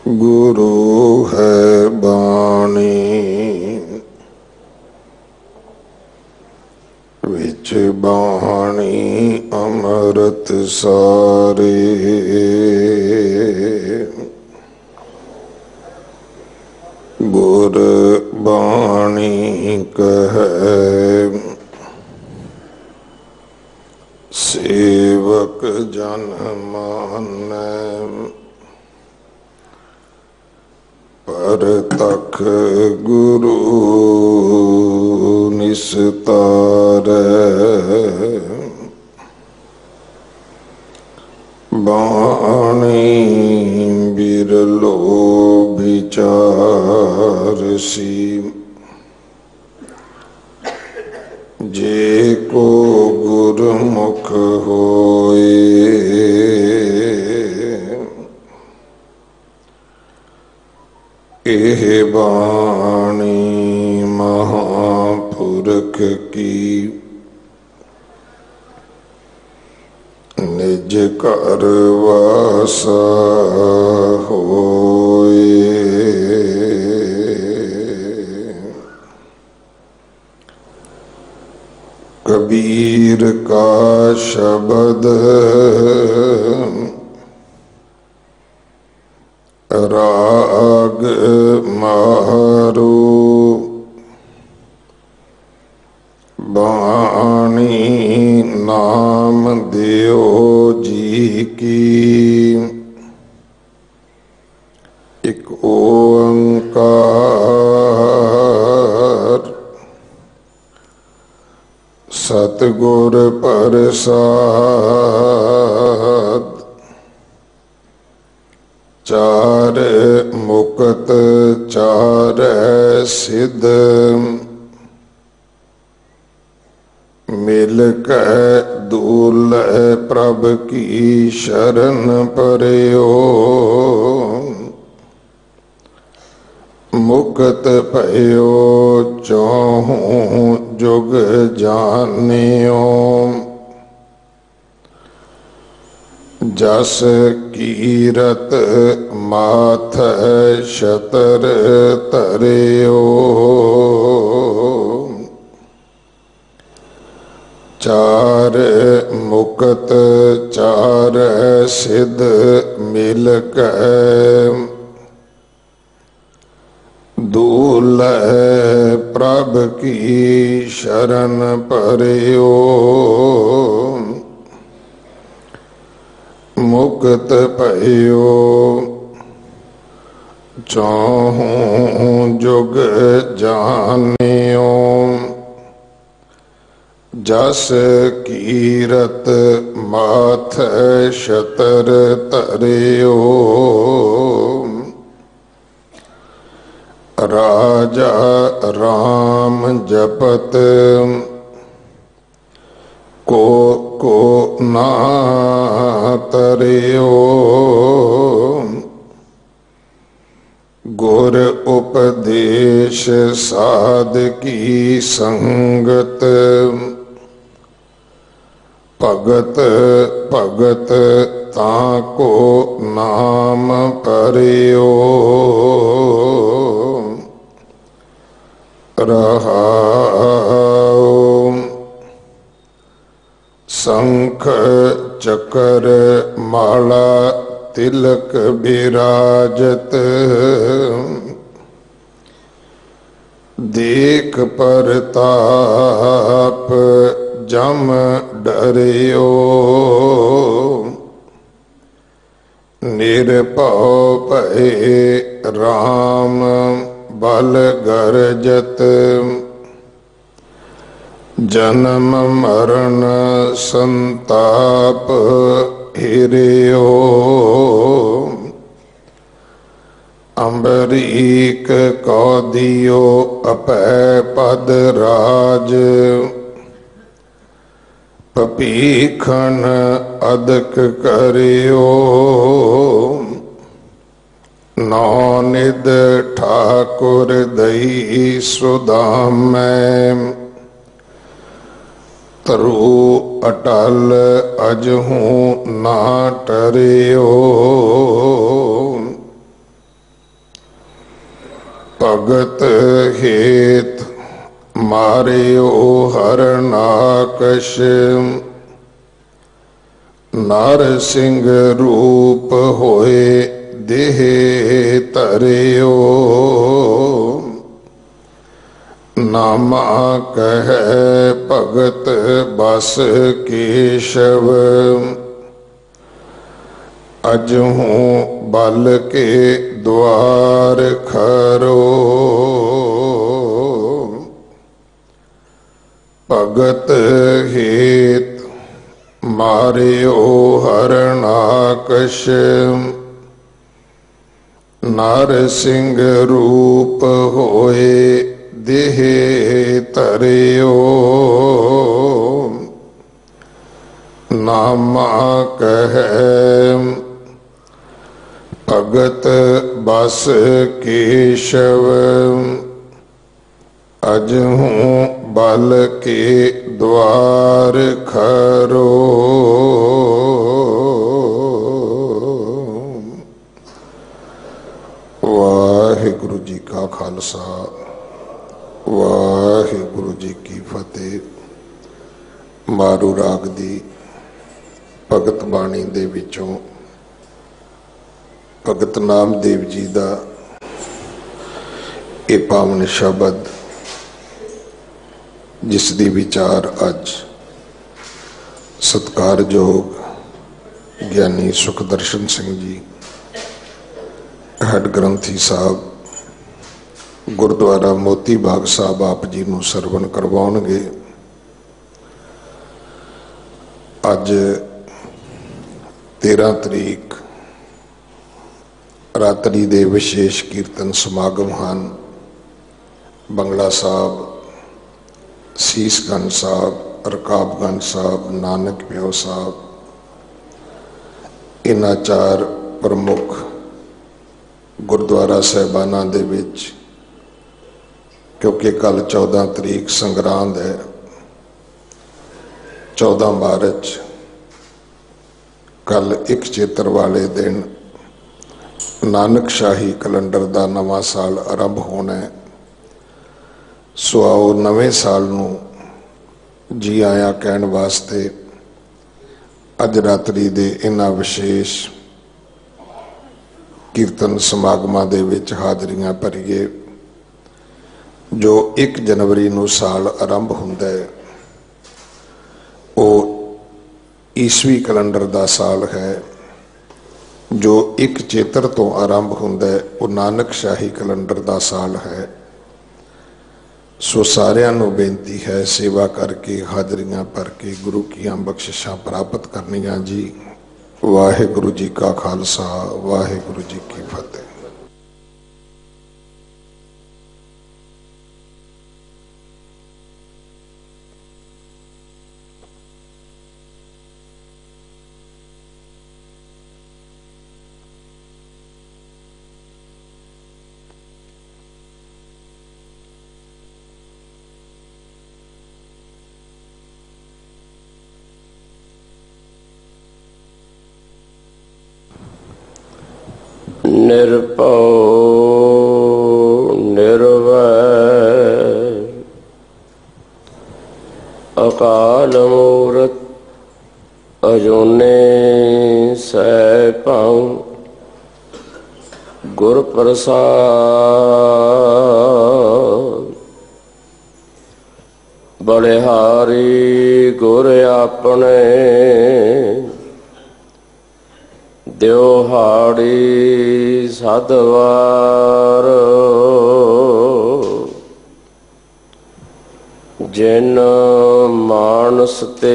गुरु है बाणी विच बाणी अमृत सारे। गुर बाणी कहे सेवक जन मानै। परतख गुरु निस्तारै। बाणी बिरलो विचारसी। जे को गुरमुख होए। एह बाणी महापुरख की निज घर वासा होए। कबीर का शब्द राग मारो। बाणी नाम देओ जी की। एक ओंकार सतगुर प्रसाद। चार मुकत चार सिद्ध। मिल कै दूल्ह प्रभ की शरण पर्यो। मुकत भयो चौहूं जुग जानियो। जस कीरत माथ शतर तरियो। चार मुकत चार सिद्ध मिल कै दूल्ह प्रभ की शरण पर्यो। मुक्त भयो चौहूं जुग जानियो। जस कीरत माथ शतर तरियो। राजा राम जपत को ना तरियो। गुर उपदेश साध की संगत। भगत भगत ताको नाम परियो। रहाओ शंख चकर माला तिलक विराजत। देख परताप जम डरियो। निरपौ भये राम बल गरजत। जन्म मरण संताप हिरियो। अम्बरीक कौदियो अपै पद राज। पपीखन अदक करियो। नौ निद ठाकुर दई सुदामै। तरु अटल अजहू ना टरियो। कश नार सिंह रूप होए देह धरियो नामा कह भगत बस केशव अजहूँ बल के द्वार खरो भगत हेत मारियो हरणाकश नार सिंह रूप होए देह धरियो नामा कह भगत बस केशव अजहूँ बल के द्वार खरो। वाहिगुरु जी का खालसा वाहिगुरु जी की फतेह। मारू राग दी भगत बाणी दे विचों भगत नामदेव जी का ये पावन शब्द जिस दी विचार अज सत्कारयोग ज्ञानी सुखदर्शन सिंह जी हेड ग्रंथी साहब गुरुद्वारा मोती बाग साहब आप जी नूं सरवण करवाउणगे। अज 13 तरीक रात्रि दे विशेष कीर्तन समागम हैं। बंगला साहब, सीसगंज साहब, रकाबगंज साहब, नानक प्यो साहब, इन्हां 4 प्रमुख गुरुद्वारा साहिबाना दे विच, क्योंकि कल 14 तरीक संगरांद है, 14 मार्च कल एक चेतर वाले दिन नानक शाही कैलेंडर का नवा साल आरंभ होना है। सो आओ नवे साल नूं जी आया कहण वास्ते अज रात्रि दे इन्हां विशेष कीर्तन समागमां दे विच हाजरियां भरीए। जो 1 जनवरी नूं साल आरंभ हुंदा है वो ईसवी कैलेंडर का साल है। जो 1 चेतर तो आरंभ हुंदा है वो नानक शाही कैलेंडर का साल है। सो सारियां नूं बेनती है सेवा करके हाजरियां भर के गुरु की बख्शिशां प्राप्त करनियां जी। वाहिगुरु जी का खालसा वाहिगुरु जी की फतेह। निर्भौ निर्वैर अकाल मूरत अजूने सैभं गुर प्रसाद बलिहारी गुर अपने दिहाड़ी सदवार जिन मानस ते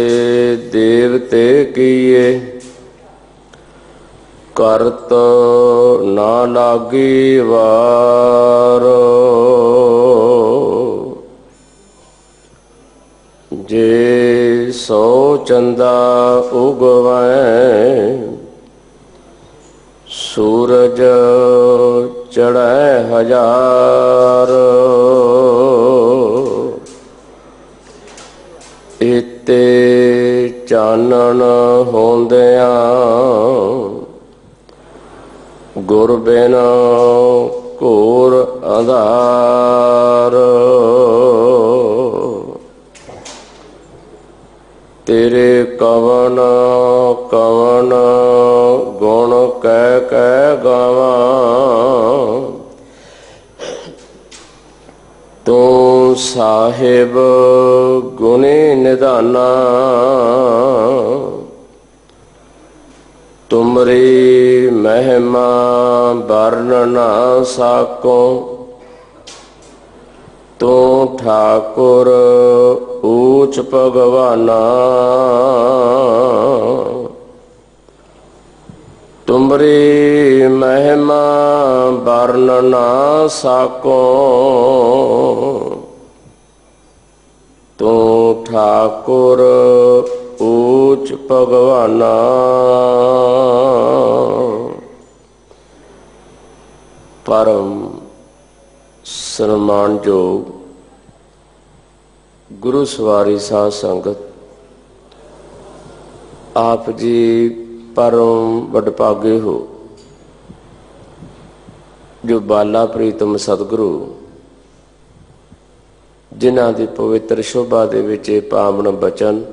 देवते किए करत ना लागी वार जे सौ चंदा उगवै सूरज चढ़ै हजार इते चानन होंदियां गुर बिन घोर अंधार ਕਵਨ ਕਵਨ ਗੁਣ ਕਹਿ ਕਹਿ ਗਾਵਾਂ। ਤੂੰ ਸਾਹਿਬ ਗੁਣੀ ਨਿਧਾਨਾ, ਤੁਮਰੀ ਮਹਿਮਾ ਵਰਨ ਨਾ ਸਾਕੋ। ਤੂੰ ਠਾਕੁਰ ਊਚ ਭਗਵਾਨਾ, ਤੁਮਰੀ ਮਹਿਮਾ ਵਰਨ ਨਾ ਸਾਕੋ। ਤੂੰ ਠਾਕੁਰ ਊਚ ਭਗਵਾਨਾ। ਪਰਮ ਸਨਮਾਨਯੋਗ ਗੁਰੂ ਸਵਾਰੀ ਸਾਧ ਸੰਗਤ, ਆਪ ਜੀ ਪਰਮ ਵਡਭਾਗੇ ਹੋ ਜੋ ਬਾਲਾ ਪ੍ਰੀਤਮ ਸਤਿਗੁਰੂ, ਜਿਨ੍ਹਾਂ ਦੀ ਪਵਿੱਤਰ ਸ਼ੋਭਾ ਦੇ ਵਿੱਚ ਇਹ ਪਾਵਨ ਬਚਨ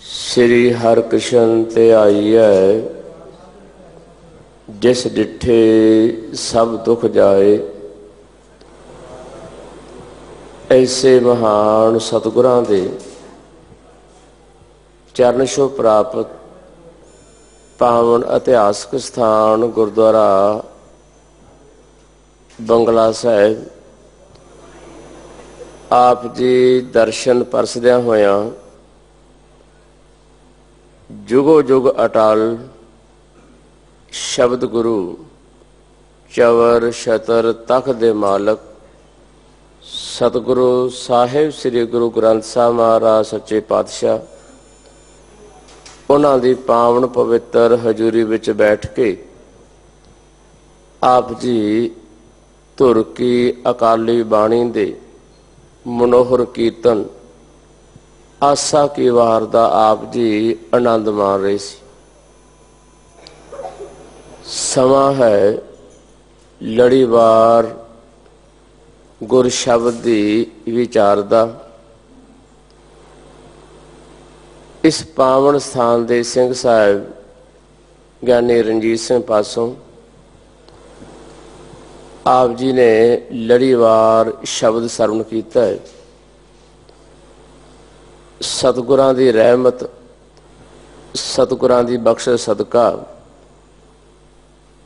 ਸ੍ਰੀ ਹਰਿਕ੍ਰਿਸ਼ਨ ਤੇ ਆਈ ਹੈ। ਜਿਸ ਡਿਠੇ ਸਭ ਦੁੱਖ ਜਾਏ। ਐਸੇ ਮਹਾਨ ਸਤਿਗੁਰਾਂ ਦੇ ਚਰਨ ਛੋਹ ਪ੍ਰਾਪਤ ਪਾਵਨ ਇਤਿਹਾਸਕ ਸਥਾਨ ਗੁਰਦੁਆਰਾ ਬੰਗਲਾ ਸਾਹਿਬ, ਆਪ ਜੀ ਦਰਸ਼ਨ ਪਰਸਦਿਆਂ ਹੋਇਆਂ ਜੁਗੋ ਜੁਗ ਅਟਲ ਸ਼ਬਦ ਗੁਰੂ ਚਵਰ ਛਤਰ ਤਖ਼ਤ ਦੇ ਮਾਲਕ ਸਤਿਗੁਰੂ ਸਾਹਿਬ ਸ੍ਰੀ ਗੁਰੂ ਗ੍ਰੰਥ ਸਾਹਿਬ ਮਹਾਰਾਜ ਸੱਚੇ ਪਾਤਸ਼ਾਹ, ਉਹਨਾਂ ਦੀ ਪਾਵਨ ਪਵਿੱਤਰ ਹਜ਼ੂਰੀ ਵਿੱਚ ਬੈਠ ਕੇ ਆਪ ਜੀ ਧੁਰ ਕੀ ਅਕਾਲੀ ਬਾਣੀ ਦੇ ਮਨੋਹਰ ਕੀਰਤਨ ਆਸਾ ਕੀ ਵਾਰ ਦਾ ਆਪ ਜੀ ਆਨੰਦ ਮਾਣ ਰਹੇ ਸੀ। ਸਮਾਂ ਹੈ ਲੜੀਵਾਰ ਗੁਰ ਸ਼ਬਦ ਦੀ ਵਿਚਾਰ ਦਾ। ਇਸ ਪਾਵਨ ਸਥਾਨ ਦੇ ਸਿੰਘ ਸਾਹਿਬ ਗਿਆਨੀ ਰਣਜੀਤ ਸਿੰਘ ਪਾਸੋਂ ਆਪ ਜੀ ਨੇ ਲੜੀਵਾਰ ਸ਼ਬਦ ਸਰਵਣ ਕੀਤਾ ਹੈ। ਸਤਿਗੁਰਾਂ ਦੀ ਰਹਿਮਤ, ਸਤਿਗੁਰਾਂ ਦੀ ਬਖਸ਼ਿਸ਼ ਸਦਕਾ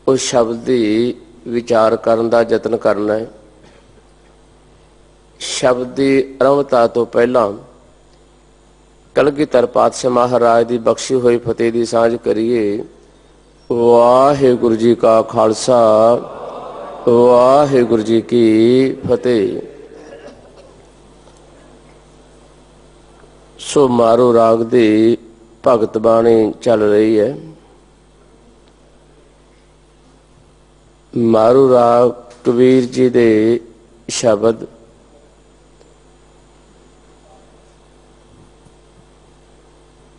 ਉਸ ਸ਼ਬਦ ਦੀ ਵਿਚਾਰ ਕਰਨ ਦਾ ਯਤਨ ਕਰਨਾ ਹੈ। ਸ਼ਬਦ ਦੀ ਆਰੰਭਤਾ ਤੋਂ ਪਹਿਲਾਂ ਕਲਗੀਧਰ ਪਾਤਸ਼ਾਹ ਮਹਾਰਾਜ ਦੀ ਬਖਸ਼ੀ ਹੋਈ ਫਤਿਹ ਦੀ ਸਾਂਝ ਕਰੀਏ। ਵਾਹਿਗੁਰੂ ਜੀ ਕਾ ਖਾਲਸਾ, ਵਾਹਿਗੁਰੂ ਜੀ ਕੀ ਫਤਿਹ। ਸੋ ਮਾਰੂ ਰਾਗ ਦੀ ਭਗਤ ਬਾਣੀ ਚੱਲ ਰਹੀ ਹੈ। ਮਾਰੂ ਰਾਗ ਕਬੀਰ ਜੀ ਦੇ ਸ਼ਬਦ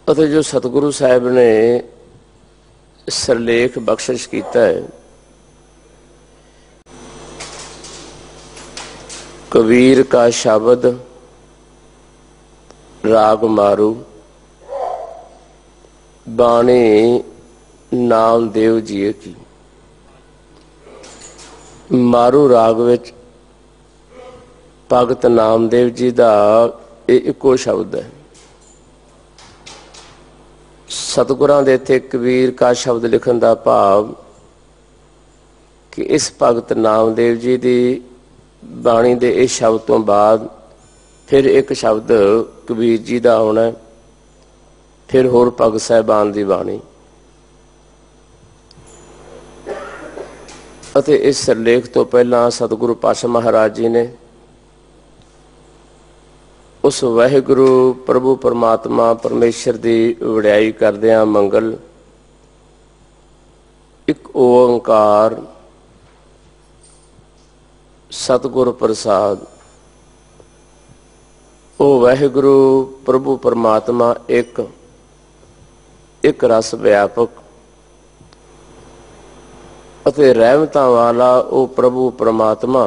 ਅਤੇ ਜੋ ਸਤਿਗੁਰੂ ਸਾਹਿਬ ਨੇ ਸਿਰਲੇਖ ਬਖਸ਼ਿਸ਼ ਕੀਤਾ ਹੈ। कबीर का शब्द राग मारू, बाणी नामदेव जी की। मारू राग विच भगत नामदेव जी का इको शब्द है। सतगुरां दे इत्थे कबीर का शब्द लिखण का भाव कि इस भगत नामदेव जी की बाणी दे इस शब्द तो बाद फिर एक शब्द कबीर जी का आना, फिर होर भगत साहिबान की बाणी। अते इस सिरलेख तो पहला सतगुरु पातशाह महाराज जी ने उस वाहिगुरु प्रभु परमात्मा परमेश्वर की वड़ियाई करदियां मंगल एक ओंकार सतगुर प्रसाद, ओ वाहिगुरु प्रभु परमात्मा एक एक रस व्यापक अते रहमतां वाला ओ प्रभु परमात्मा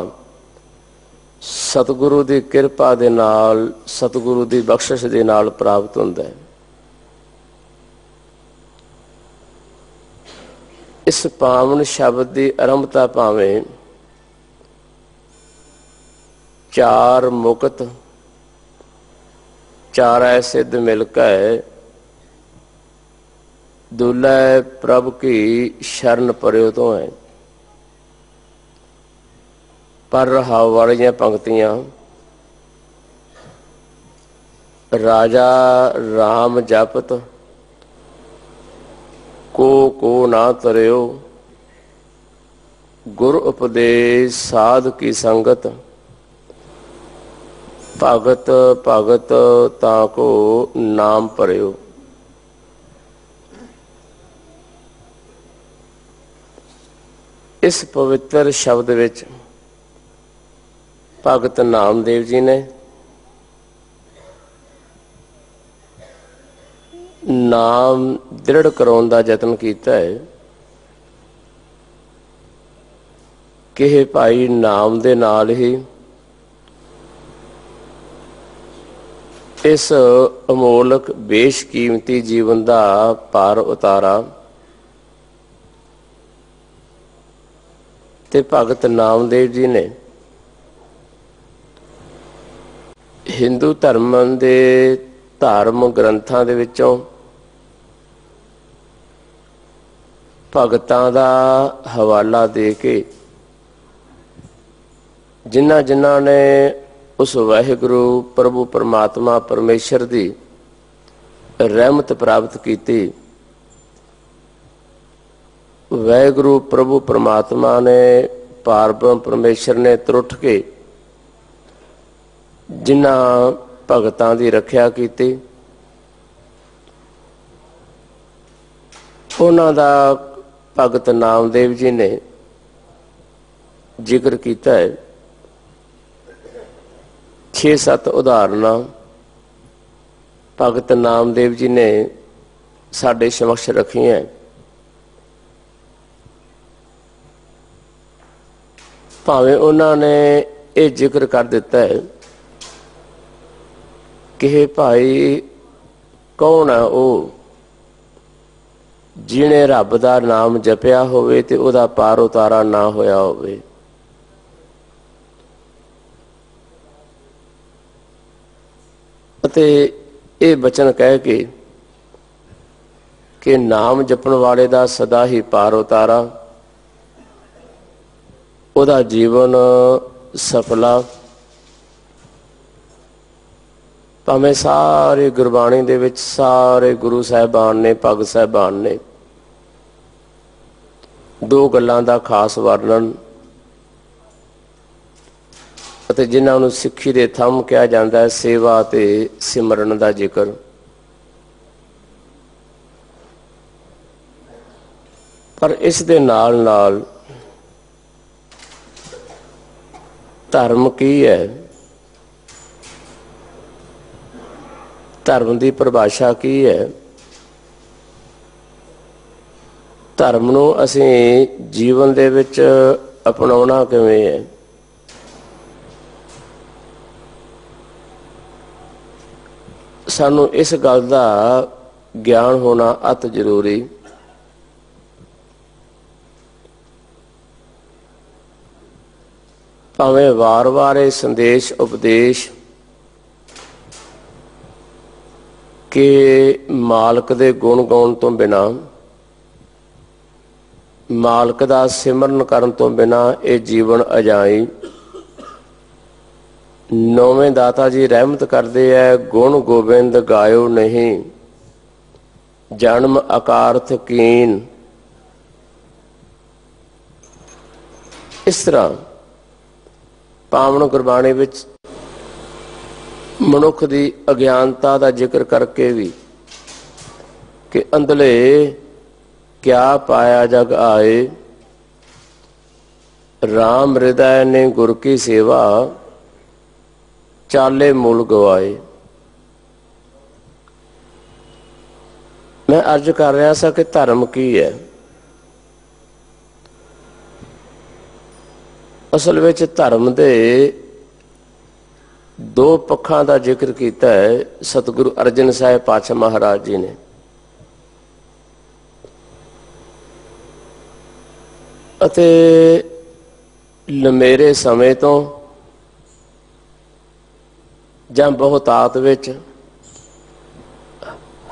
ਸਤਿਗੁਰੂ ਦੀ ਕਿਰਪਾ ਦੇ ਨਾਲ, ਸਤਿਗੁਰੂ ਦੀ ਬਖਸ਼ਿਸ਼ ਦੇ ਨਾਲ ਪ੍ਰਾਪਤ ਹੁੰਦਾ ਹੈ। ਇਸ ਪਾਵਨ ਸ਼ਬਦ ਦੀ ਆਰੰਭਤਾ ਭਾਵੇਂ ਚਾਰ ਮੁਕਤ ਚਾਰੈ ਸਿੱਧ ਮਿਲ ਕੇ ਦੁਲੈ ਪ੍ਰਭ ਕੀ ਸ਼ਰਨ ਪਰਿਓ ਤੋਂ ਹੈ। ਪਰ ਰਹਾਉ ਵਾਲੀਆਂ ਪੰਕਤੀਆਂ ਰਾਜਾ ਰਾਮ ਜਪਤ ਕੋ ਨਾ ਤਰਿਓ, ਗੁਰ ਉਪਦੇਸ਼ ਸਾਧ ਕੀ ਸੰਗਤ, ਭਗਤ ਭਗਤ ਤਾਂ ਕੋ ਨਾਮ ਭਰਿਓ। ਇਸ ਪਵਿੱਤਰ ਸ਼ਬਦ ਵਿੱਚ ਭਗਤ ਨਾਮਦੇਵ ਜੀ ਨੇ ਨਾਮ ਦ੍ਰਿੜ ਕਰਾਉਣ ਦਾ ਯਤਨ ਕੀਤਾ ਹੈ ਕਿ ਇਹ ਭਾਈ ਨਾਮ ਦੇ ਨਾਲ ਹੀ ਇਸ ਅਮੋਲਕ ਬੇਸ਼ਕੀਮਤੀ ਜੀਵਨ ਦਾ ਪਾਰ ਉਤਾਰਾ ਤੇ ਭਗਤ ਨਾਮਦੇਵ ਜੀ ਨੇ ਹਿੰਦੂ ਧਰਮ ਦੇ ਧਾਰਮ ਗ੍ਰੰਥਾਂ ਦੇ ਵਿੱਚੋਂ ਭਗਤਾਂ ਦਾ ਹਵਾਲਾ ਦੇ ਕੇ ਜਿਨ੍ਹਾਂ ਨੇ ਉਸ ਵਾਹਿਗੁਰੂ ਪ੍ਰਭੂ ਪਰਮਾਤਮਾ ਪਰਮੇਸ਼ਰ ਦੀ ਰਹਿਮਤ ਪ੍ਰਾਪਤ ਕੀਤੀ, ਵਾਹਿਗੁਰੂ ਪ੍ਰਭੂ ਪਰਮਾਤਮਾ ਨੇ ਪਾਰਬ੍ਰਹਮ ਪਰਮੇਸ਼ਰ ਨੇ ਤਰੁੱਠ ਕੇ ਜਿਨ੍ਹਾਂ ਭਗਤਾਂ ਦੀ ਰੱਖਿਆ ਕੀਤੀ, ਉਹਨਾਂ ਦਾ ਭਗਤ ਨਾਮਦੇਵ ਜੀ ਨੇ ਜ਼ਿਕਰ ਕੀਤਾ ਹੈ। 6-7 ਉਦਾਹਰਨਾਂ ਭਗਤ ਨਾਮਦੇਵ ਜੀ ਨੇ ਸਾਡੇ ਸਮਕਸ਼ ਰੱਖੀਆਂ। ਭਾਵੇਂ ਉਹਨਾਂ ਨੇ ਇਹ ਜ਼ਿਕਰ ਕਰ ਦਿੱਤਾ ਹੈ ਕਿ ਇਹ ਭਾਈ ਕੌਣ ਹੈ ਉਹ ਜਿਹਨੇ ਰੱਬ ਦਾ ਨਾਮ ਜਪਿਆ ਹੋਵੇ ਤੇ ਉਹਦਾ ਪਾਰ ਉਤਾਰਾ ਨਾ ਹੋਇਆ ਹੋਵੇ। ਅਤੇ ਇਹ ਬਚਨ ਕਹਿ ਕੇ ਕਿ ਨਾਮ ਜਪਣ ਵਾਲੇ ਦਾ ਸਦਾ ਹੀ ਪਾਰ ਉਤਾਰਾ, ਉਹਦਾ ਜੀਵਨ ਸਫਲਾ। ਭਾਵੇਂ ਸਾਰੇ ਗੁਰਬਾਣੀ ਦੇ ਵਿੱਚ ਸਾਰੇ ਗੁਰੂ ਸਾਹਿਬਾਨ ਨੇ, ਭਗਤ ਸਾਹਿਬਾਨ ਨੇ ਦੋ ਗੱਲਾਂ ਦਾ ਖਾਸ ਵਰਣਨ ਅਤੇ ਜਿਨ੍ਹਾਂ ਨੂੰ ਸਿੱਖੀ ਦੇ ਥੰਮ ਕਿਹਾ ਜਾਂਦਾ ਹੈ, ਸੇਵਾ ਤੇ ਸਿਮਰਨ ਦਾ ਜ਼ਿਕਰ। ਪਰ ਇਸ ਦੇ ਨਾਲ ਨਾਲ ਧਰਮ ਕੀ ਹੈ, ਧਰਮ ਦੀ ਪਰਿਭਾਸ਼ਾ ਕੀ ਹੈ, ਧਰਮ ਨੂੰ ਅਸੀਂ ਜੀਵਨ ਦੇ ਵਿੱਚ ਅਪਣਾਉਣਾ ਕਿਵੇਂ ਹੈ, ਸਾਨੂੰ ਇਸ ਗੱਲ ਦਾ ਗਿਆਨ ਹੋਣਾ ਅਤ ਜ਼ਰੂਰੀ। ਭਾਵੇਂ ਵਾਰ-ਵਾਰ ਇਹ ਸੰਦੇਸ਼ ਉਪਦੇਸ਼ ਕਿ ਮਾਲਕ ਦੇ ਗੁਣ ਗਾਉਣ ਤੋਂ ਬਿਨਾਂ, ਮਾਲਕ ਦਾ ਸਿਮਰਨ ਕਰਨ ਤੋਂ ਬਿਨਾਂ ਇਹ ਜੀਵਨ ਅਜਾਈ। ਨੌਵੇਂ ਦਾਤਾ ਜੀ ਰਹਿਮਤ ਕਰਦੇ ਹੈ, ਗੁਣ ਗੋਬਿੰਦ ਗਾਇਓ ਨਹੀਂ, ਜਨਮ ਅਕਾਰਥ ਕੀਨ। ਇਸ ਤਰ੍ਹਾਂ ਪਾਵਨ ਗੁਰਬਾਣੀ ਵਿੱਚ ਮਨੁੱਖ ਦੀ ਅਗਿਆਨਤਾ ਦਾ ਜ਼ਿਕਰ ਕਰਕੇ ਵੀ ਕਿ ਅੰਧਲੇ ਕਿਆ ਪਾਇਆ ਜਗ ਆਏ, ਰਾਮ ਹਿਰਦੈ ਨੇ ਗੁਰ ਕੀ ਸੇਵਾ, ਚਾਲੇ ਮੂਲ ਗਵਾਏ। ਮੈਂ ਅਰਜ਼ ਕਰ ਰਿਹਾ ਸਾਂ ਕਿ ਧਰਮ ਕੀ ਹੈ। ਅਸਲ ਵਿੱਚ ਧਰਮ ਦੇ दो पक्षां का जिक्र किया है सतगुरु अर्जन साहिब पातशाह महाराज जी ने। अते लंमेरे समय तो जां बहुतात विच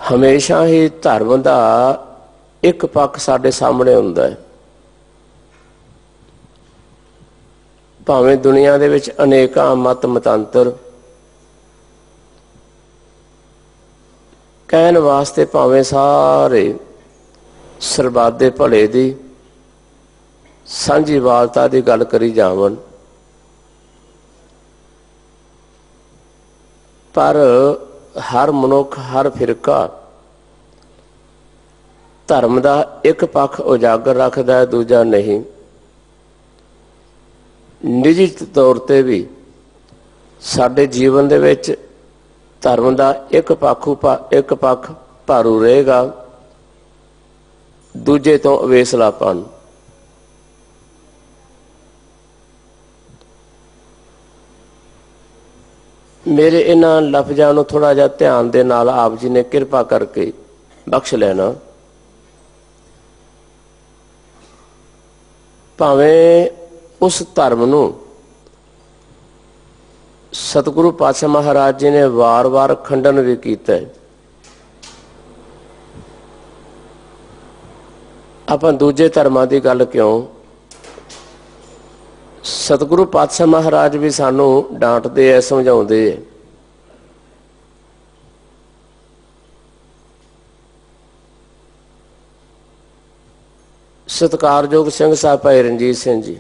हमेशा ही धर्म का एक पक्ष साडे सामने हुंदा है। भावें दुनिया दे विच अनेकां मत मतांतर कहण वास्ते भावें सारे सरबत दे भले दी सांझीवालता की गल करी जावन, पर हर मनुख हर फिरका धर्म का एक पक्ष उजागर रखता है, दूजा नहीं। निजी तौर पर भी साडे जीवन दे विच धर्म का एक पक्ष भारू रहेगा, दूजे तो अवेसलापन। मेरे इन्हां लफ्ज़ां नूं थोड़ा जिहा ध्यान दे नाल आप जी ने किरपा करके बख्श लेना। भावें उस धर्म नूं सतगुरु पातशाह महाराज जी ने वार वार खंडन भी किया है। आपां दूजे धर्मां दी गल क्यों, सतगुरु पातशाह महाराज भी सानू डांटते है, समझाते है। सत्कारयोग सिंह साहब भाई रणजीत सिंह जी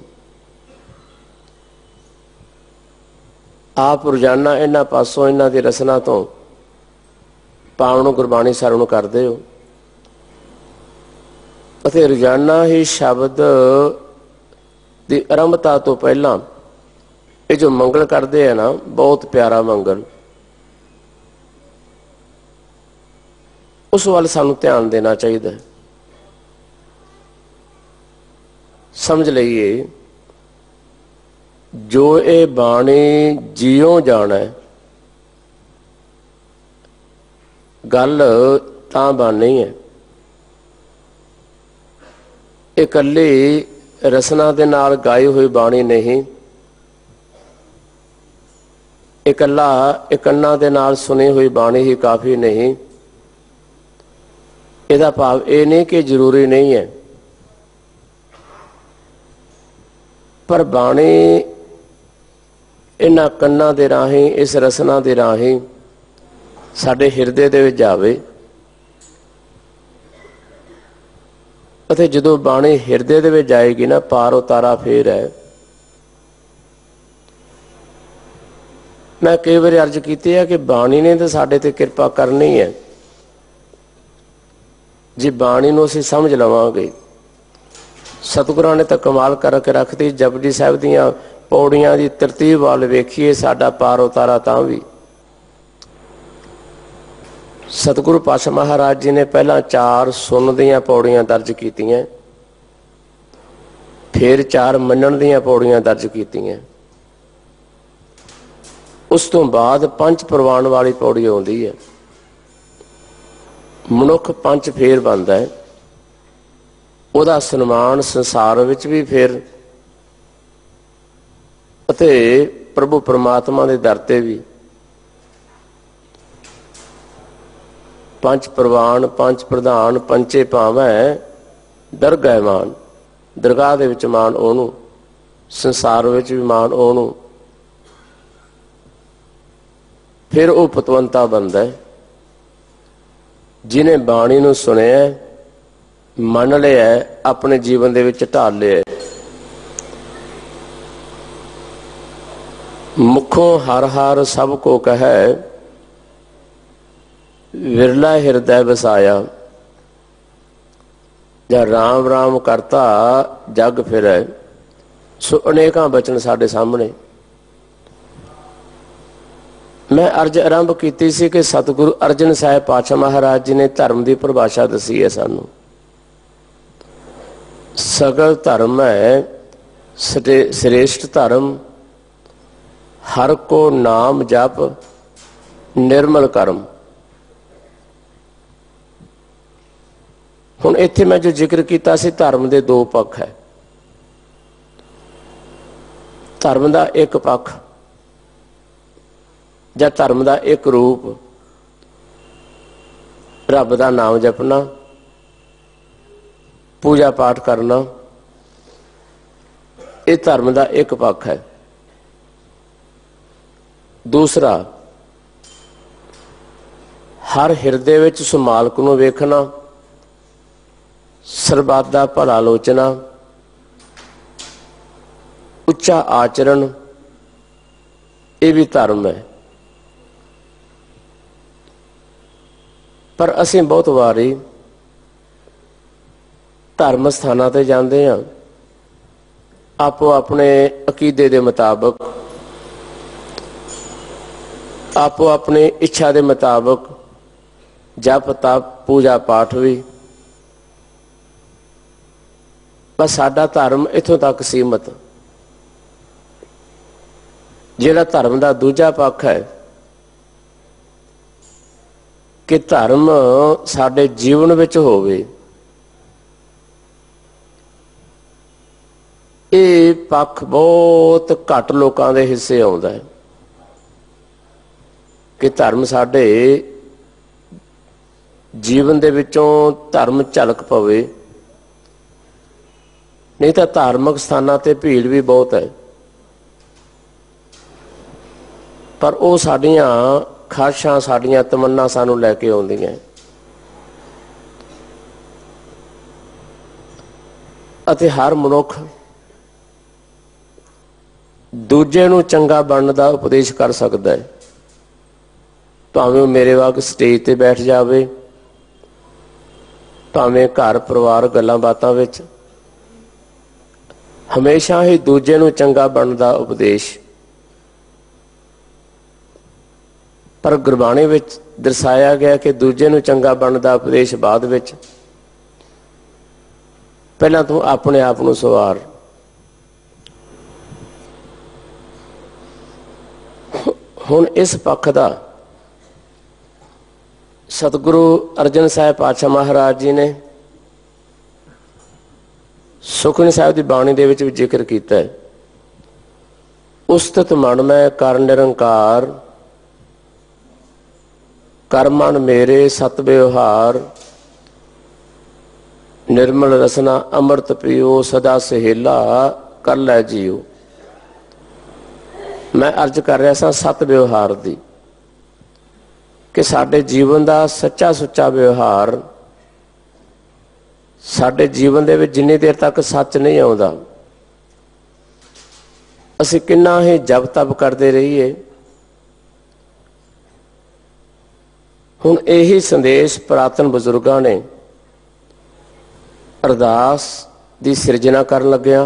आप रोजाना इन्हां पासों इन्हां दी रसना तो पावन गुरबाणी सरवण करते हो, अते रोजाना ही शब्द दी आरंभता तो पहला ये जो मंगल करते हैं ना, बहुत प्यारा मंगल, उस वाल सानू ध्यान देना चाहिए। समझ लीए जो ये बाणी जियों जाना है, गल तां बानी है, इकल्ली रसना दे नाल गाई हुई बाणी नहीं, इकल्ला इकन्ना दे नाल सुनी हुई बाणी ही काफ़ी नहीं। इहदा भाव ये नहीं कि जरूरी नहीं है, पर बाणी इन्हां कन्ना दे राही इस रसना दे राही साडे हिरदे दे विच जावे, अते जदों बाणी हिरदे दे विच जाएगी ना, पार उतारा फेर है। मैं कई बार अर्ज की है कि बाणी ने तो साडे ते कृपा करनी है, जे बाणी नूं असीं समझ लवांगे। सतगुरां ने तो कमाल करके रखती, जपजी साहिब दीआं पौड़ियां दी तरतीब वाल वेखीए साडा पार उतारा तां भी। सतगुरु पातशाह महाराज जी ने पहला 4 सुन दीआं पौड़ियां दर्ज कीतियां, फिर 4 मनण दीआं पौड़ियां दर्ज कीतियां, उस तो बाद 5 प्रवान वाली पौड़ी आउंदी है। मनुख 5 फेर बनदा है, उहदा सन्मान संसार विच भी फिर अते प्रभु परमात्मा दे दर ते भी। 5 प्रवान 5 प्रधान पंचे भावें दरगाह मान, दरगाह दे विच मान ओनू, संसार विच भी मान ओनू। फिर वो पतवंता बनता है जिन्हें बाणी नूं सुनिया, मन लिया, अपने जीवन दे विच ढाल लिया। मुखों हर हर सब को कहे, विरला हृदय बसाया, जा राम राम करता जग फिरै। सो अनेकां बचन साडे सामने। मैं अर्ज आरंभ की सी कि सतगुरु अर्जन साहिब पातशाह महाराज जी ने धर्म की परिभाषा दसी है सानू। सगल धर्म है श्रेष्ठ धर्म, हर को नाम जप निर्मल कर्म। हुण इत्थे मैं जो जिक्र किया सी धर्म के दो पक्ष है। धर्म का एक पक्ष या धर्म का एक रूप रब का नाम जपना, पूजा पाठ करना, ये धर्म का एक पक्ष है। दूसरा, हर हिरदे विच उस मालक नूं वेखना, सरबत दा भला लोचना, उच्चा आचरण, ये भी धर्म है। पर असीं बहुत वारी धर्म स्थानां ते जांदे हां, आपो अपने अकीदे दे मुताबक, आपो अपनी इच्छा के मुताबक जप तप पूजा पाठ भी, बस साडा धर्म इथों तक सीमित। जिहड़ा धर्म का दूजा पक्ष है कि धर्म साडे जीवन विच होवे, ये पक्ष बहुत घट लोगों के हिस्से आउंदा है कि धर्म साडे जीवन दे विचों धर्म झलक पवे। नहीं तो धार्मिक स्थानां ते भीड़ भी बहुत है, पर वो साडियां खाशां साडियां तमन्ना सानू लैके आउंदियां अते हर मनुख दूजे नूं चंगा बनने का उपदेश कर सकता है। भावें मेरे वाग स्टेज ते बैठ जावे, भावें घर परिवार गल्लां बातां विच, हमेशा ही दूजे नूं चंगा बनने का उपदेश। पर गुरबाणी विच दर्शाया गया कि दूजे नूं चंगा बनने का उपदेश बाद विच, पहलां तूं अपने आप नूं सवार। हुण इस पक्ष का सतगुरु अर्जन साहिब पातशाह महाराज जी ने सुखमनी साहिब की बाणी दे विच भी जिक्र किया है। उस्तित मन में कर निरंकार, कर मन मेरे सत व्यवहार, निर्मल रसना अमृत पियो, सदा सहेला कर लै जियो। मैं अर्ज कर रहा सा सत व्यवहार की कि साडे जीवन का सच्चा सुच्चा व्यवहार, साडे जीवन दे विच जिन्नी देर तक सच नहीं आउंदा, असीं किन्ना ही जप तप करते रहिए। हुण यही संदेश पुरातन बजुर्गां ने अरदास की सिरजना करन लग्या।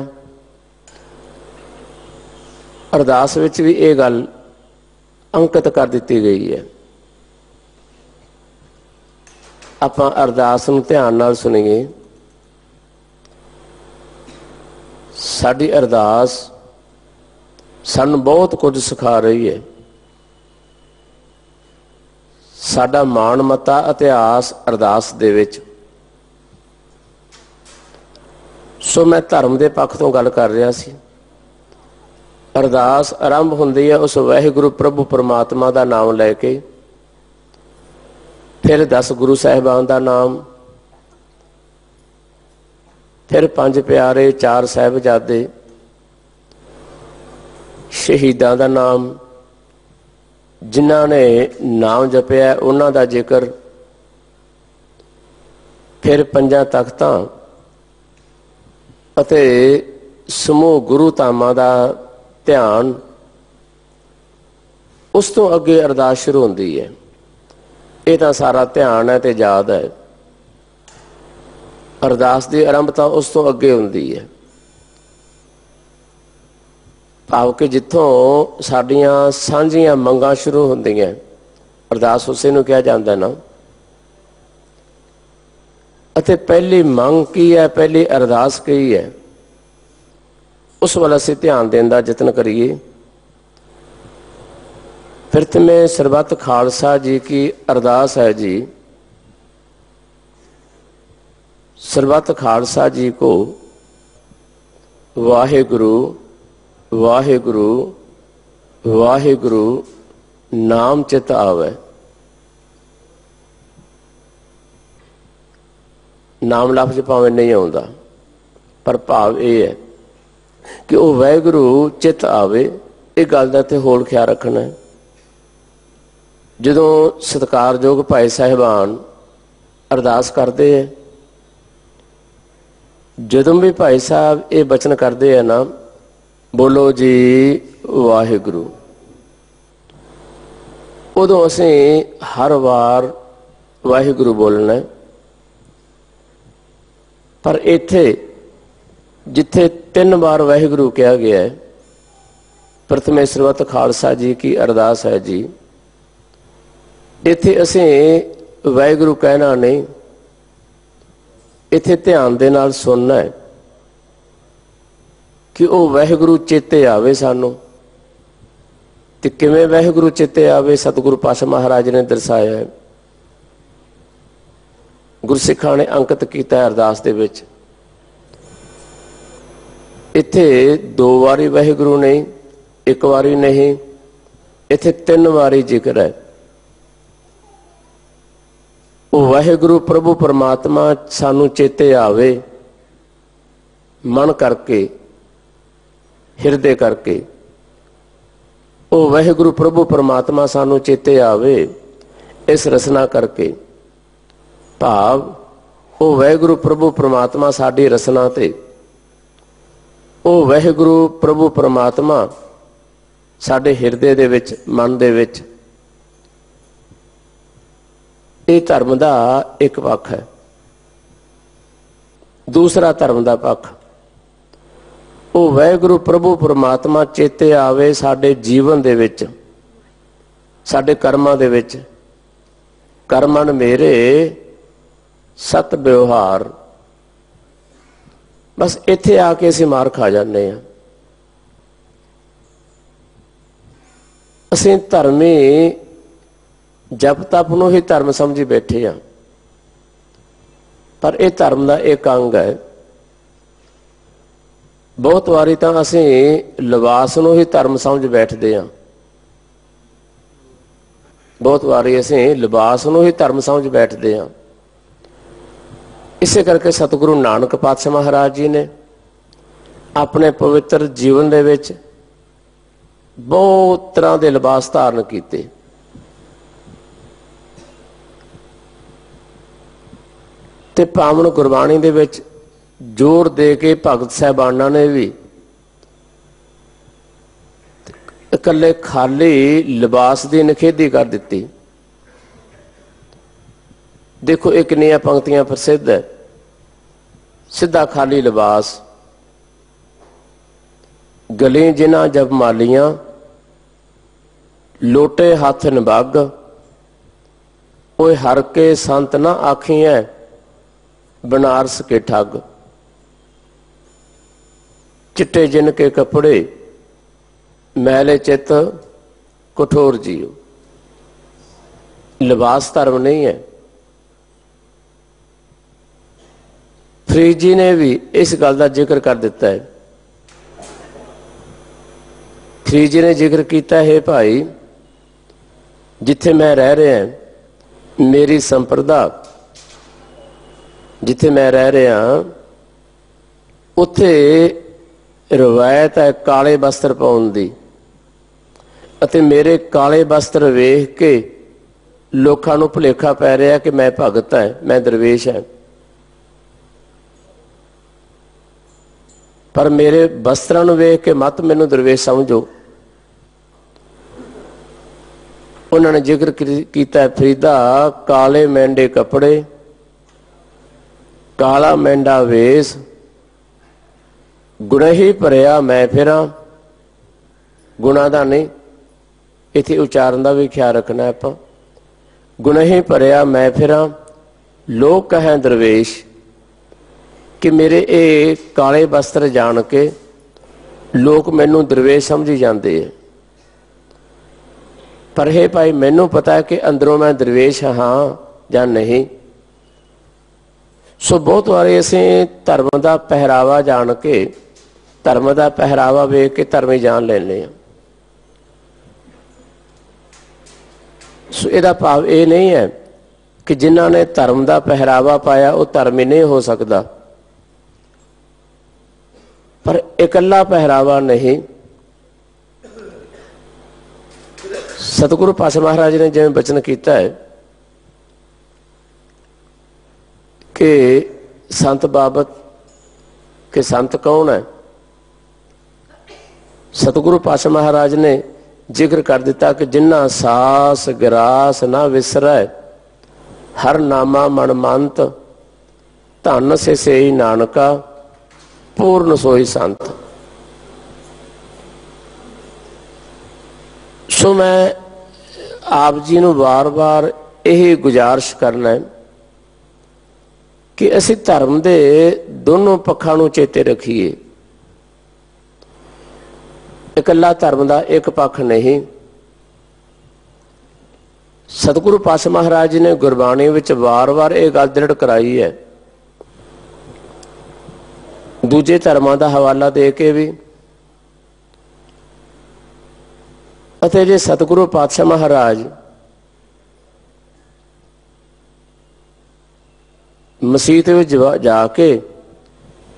अरदास विच भी ये गल अंकित कर दी गई है। आपां अरदास नूं ध्यान नाल सुणीए। साडी अरदास सानूं बहुत कुछ सिखा रही है। साडा मान मता इतिहास अरदास दे विच। सो मैं धर्म के पक्ष तो गल कर रहा सी। अरदास आरंभ हुंदी है उस वाहिगुरु प्रभु परमात्मा का नाम लैके, फिर 10 गुरु साहिबान का नाम, फिर 5 प्यारे, 4 साहिबजादे, शहीदां का नाम, जिन्हां ने नाम जपिया उन्हां दा जिक्र, फिर 5 तख्तां अते समूह गुरु धामां दा ध्यान। उस तो अगे अरदास शुरू होंदी है। ये तो सारा ध्यान है तो याद है। अरदास की आरंभता उस तो अगे होंदी है। भाव कि जिथों साडियां सांझियां मंगां शुरू होंदियां, अरदास उसे नूं कहा जाता ना। अते पहली मंग की है, पहली अरदास की है, उस वाल असीं ध्यान देने का यतन करिए। प्रथमे सरबत खालसा जी की अरदास है जी। सरबत खालसा जी को वाहेगुरु वाहेगुरु वाहेगुरु नाम चित आवे। नाम लफ्ज भावें नहीं आउंदा, पर भाव यह है कि वह वाहेगुरु चित आवे। इस गल का तो होल ख्याल रखना है। जदों सत्कारयोग भाई साहिबान अरदास करते हैं, जदों भी भाई साहब ये बचन करते हैं ना, बोलो जी वाहिगुरु, उदों असीं हर वार वाहिगुरु बोलना है। पर इत्थे जिथे 3 बार वाहिगुरु कहा गया है, प्रथमे सरबत खालसा जी की अरदास है जी, इत्थे असीं वाहिगुरु कहना नहीं, इत्थे ध्यान दे नाल सुनना है कि वह वाहिगुरु चेते आवे सानू। ते किवें वाहिगुरु चेते आवे, सतगुरु पातशाह महाराज ने दर्शाया है, गुरसिखां ने अंकित किया अरदास दे विच। इत्थे 2 वारी वाहिगुरु नहीं, 1 वारी नहीं, इत्थे 3 वारी जिक्र है। वो वाहिगुरु प्रभु परमात्मा सानू चेते आवे, मन करके हिरदे करके। वो वाहिगुरु प्रभु परमात्मा सानू चेते आवे इस रसना करके। भाव वो वाहिगुरु प्रभु परमात्मा साडी रसना ते, वो वाहिगुरु प्रभु परमात्मा साडे हिरदे दे विच, मन दे विच। ये धर्म का एक पक्ष है। दूसरा धर्म का पक्ष, वो वाहिगुरु प्रभु परमात्मा चेते आवे साडे जीवन दे विच, साडे कर्मां दे विच। कर्मन मेरे सत व्यवहार। बस इत्थे आके असीं मार खा जाने हैं। असीं धर्मी जप तप नूं ही धर्म समझी बैठे हैं, पर यह धर्म का एक अंग है। बहुत वारी तो असीं लिबास नूं ही धर्म समझ बैठते हैं, बहुत वारी असीं लिबास नूं ही धर्म समझ बैठते हैं। इसे करके सतगुरु नानक पातशाह महाराज जी ने अपने पवित्र जीवन दे विच बहुत तरह के लिबास धारण किए। ते पावन गुरबाणी दे विच जोर दे के भगत साहबाना ने भी इकल्ले खाली लिबास की निखेधी कर दी। देखो एक कितनियां पंक्तियां प्रसिद्ध है। सीधा खाली लिबास, गली जिन्हां जब मालियां, लोटे हाथ निबग, ओए हर के संत ना आखी है, बनारस के ठग। चिट्टे जिन के कपड़े, मैले चित कठोर जियो। लिबास धर्म नहीं है। फरीद जी ने भी इस गल का जिक्र कर दिता है। फरीद जी ने जिक्र किया है, भाई जिथे मैं रह रहा, मेरी संप्रदा जिथे मैं रह रहा, उत्थे रवायत है काले वस्त्र पाउण दी। अते मेरे काले वस्त्र वेख के लोकां नूं भुलेखा पै रहा कि मैं भगत है, मैं दरवेश है। पर मेरे वस्त्रां नूं वेख के मत मैनू दरवेश समझो। उन्होंने जिक्र किया, फरीदा काले मेंढे कपड़े, काला मेंढा वेश, गुण ही भरिया मैं फिरा। गुणा का नहीं, इत्थे उच्चारण का भी ख्याल रखना है। आपां गुण ही भरिया मैं फिरा, लोग कहें दरवेश। कि मेरे ये काले वस्त्र जान के लोग मैनू दरवेश समझी जाते हैं। पर हे भाई मैनू पता है कि अंदरों मैं दरवेश हाँ या नहीं। सो बहुत बारी असीं धर्म का पहरावा जान के, धर्म का पहरावा वेख के धर्मी जान लेने। सो इहदा भाव ये नहीं है कि जिन्हां ने धर्म का पहरावा पाया वो धर्मी नहीं हो सकता, पर इकल्ला पहरावा नहीं। सतगुरु पातशाह महाराज ने जिवें बचन किया है कि संत बाबत कि संत कौन है, सतगुरु पातशाह महाराज ने जिक्र कर दिता कि जिन्ना सास गिरास ना विसरै, हर नामा मनमंत, धन से सेई नानका, पूर्ण सोई संत। सो मैं आप जी नूं बार बार यही गुजारिश करना है कि असीं धर्म दे दोनों पक्षां नूं चेते रखीए। इकल्ला धर्म का एक पक्ष नहीं। सतगुरु पातशाह महाराज जी ने गुरबाणी विच वार वार ये गल दृढ़ कराई है, दूजे धर्मां दा हवाला दे के भी। अते जे सतगुरु पातशाह महाराज मसीत विच जाके